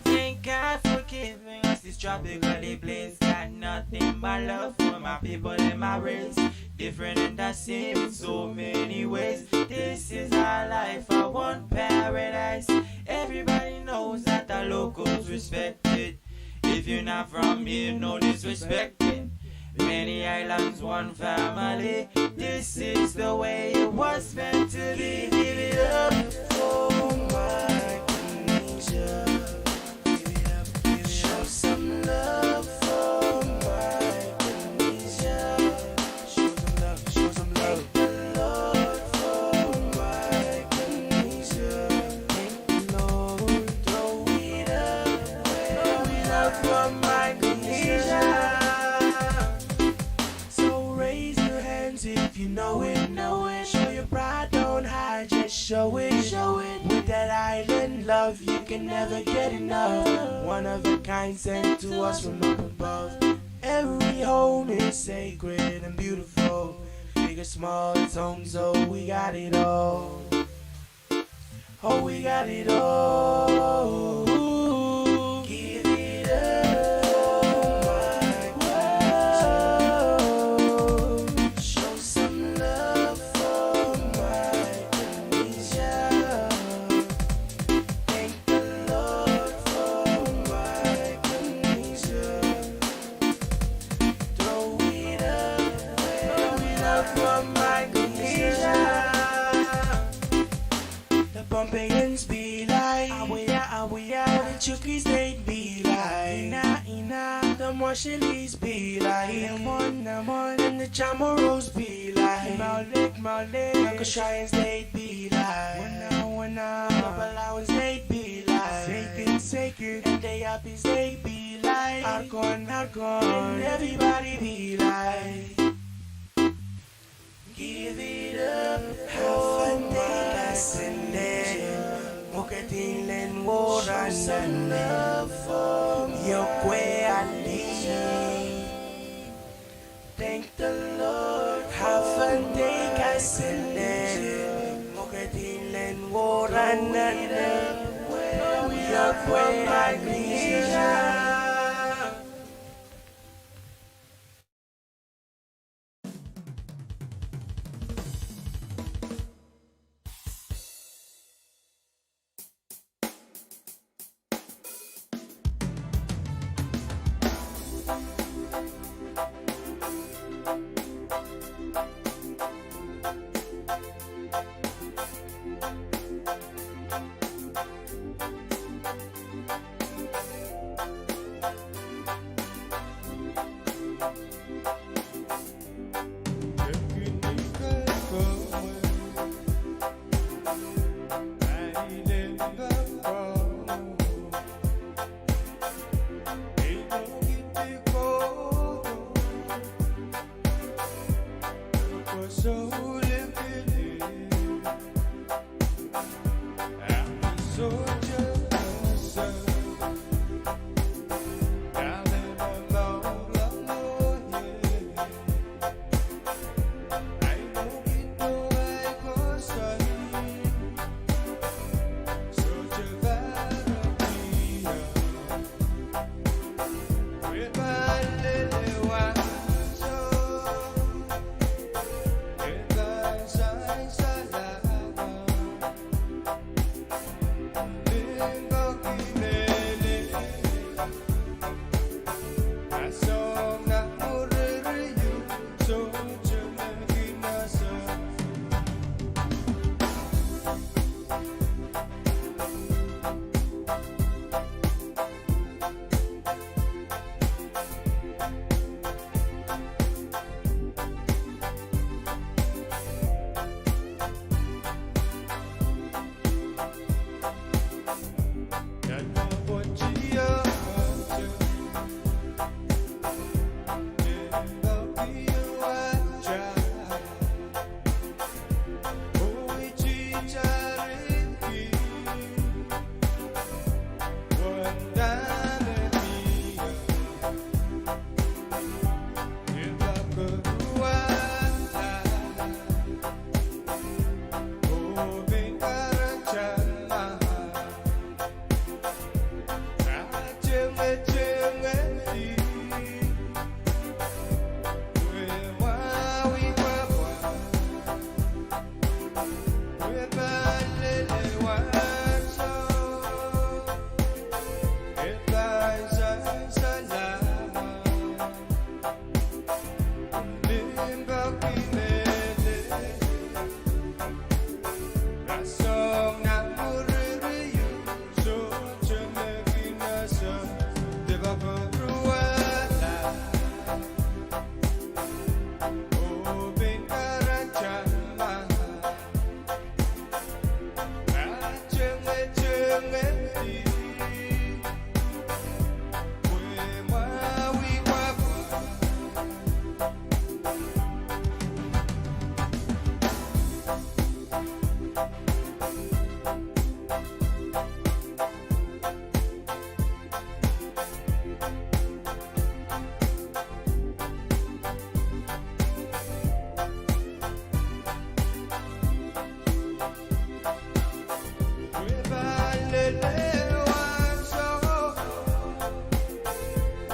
Thank God for giving us this tropical bliss. Got nothing nothing but love for my people and my race. Different and the same in so many ways. This is our life, I want paradise. Everybody knows that the locals respect it. If you're not from here, no disrespecting. Many islands, one family. This is the way it was meant to be. Give it up for my Tunisia. Give it up, show some love for my Tunisia. Show some love, show some love. Thank the Lord for my Tunisia. Thank the Lord, throw it up for my Tunisia. If you know it, know it. Show your pride, don't hide, just show it, show it. With that island love, you can never get enough. One of a kind sent to us from up above. Every home is sacred and beautiful. Big or small, it's home, so we got it all. Oh, we got it all. Give it up. Pohnpeians be like, the Chukis they be like, the Marshallies be like, and the Chamaros be like, Uncle Shyans they be like, the Allowance they be like, Sacred, and the Yappies they be like, Outgone, and everybody be like, give it up, have a day, Mukatilen Waran, some love for your Ali. Thank the Lord, have a day, Cassandra. Mukatilen Waran, your Ali.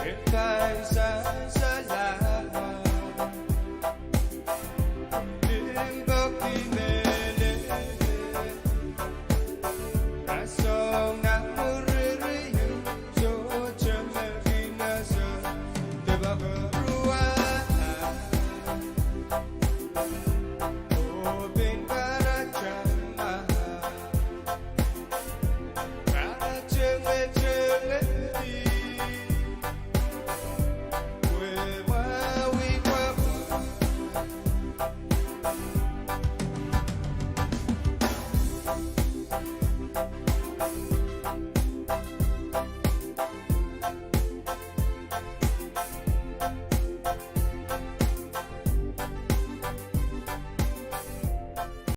If I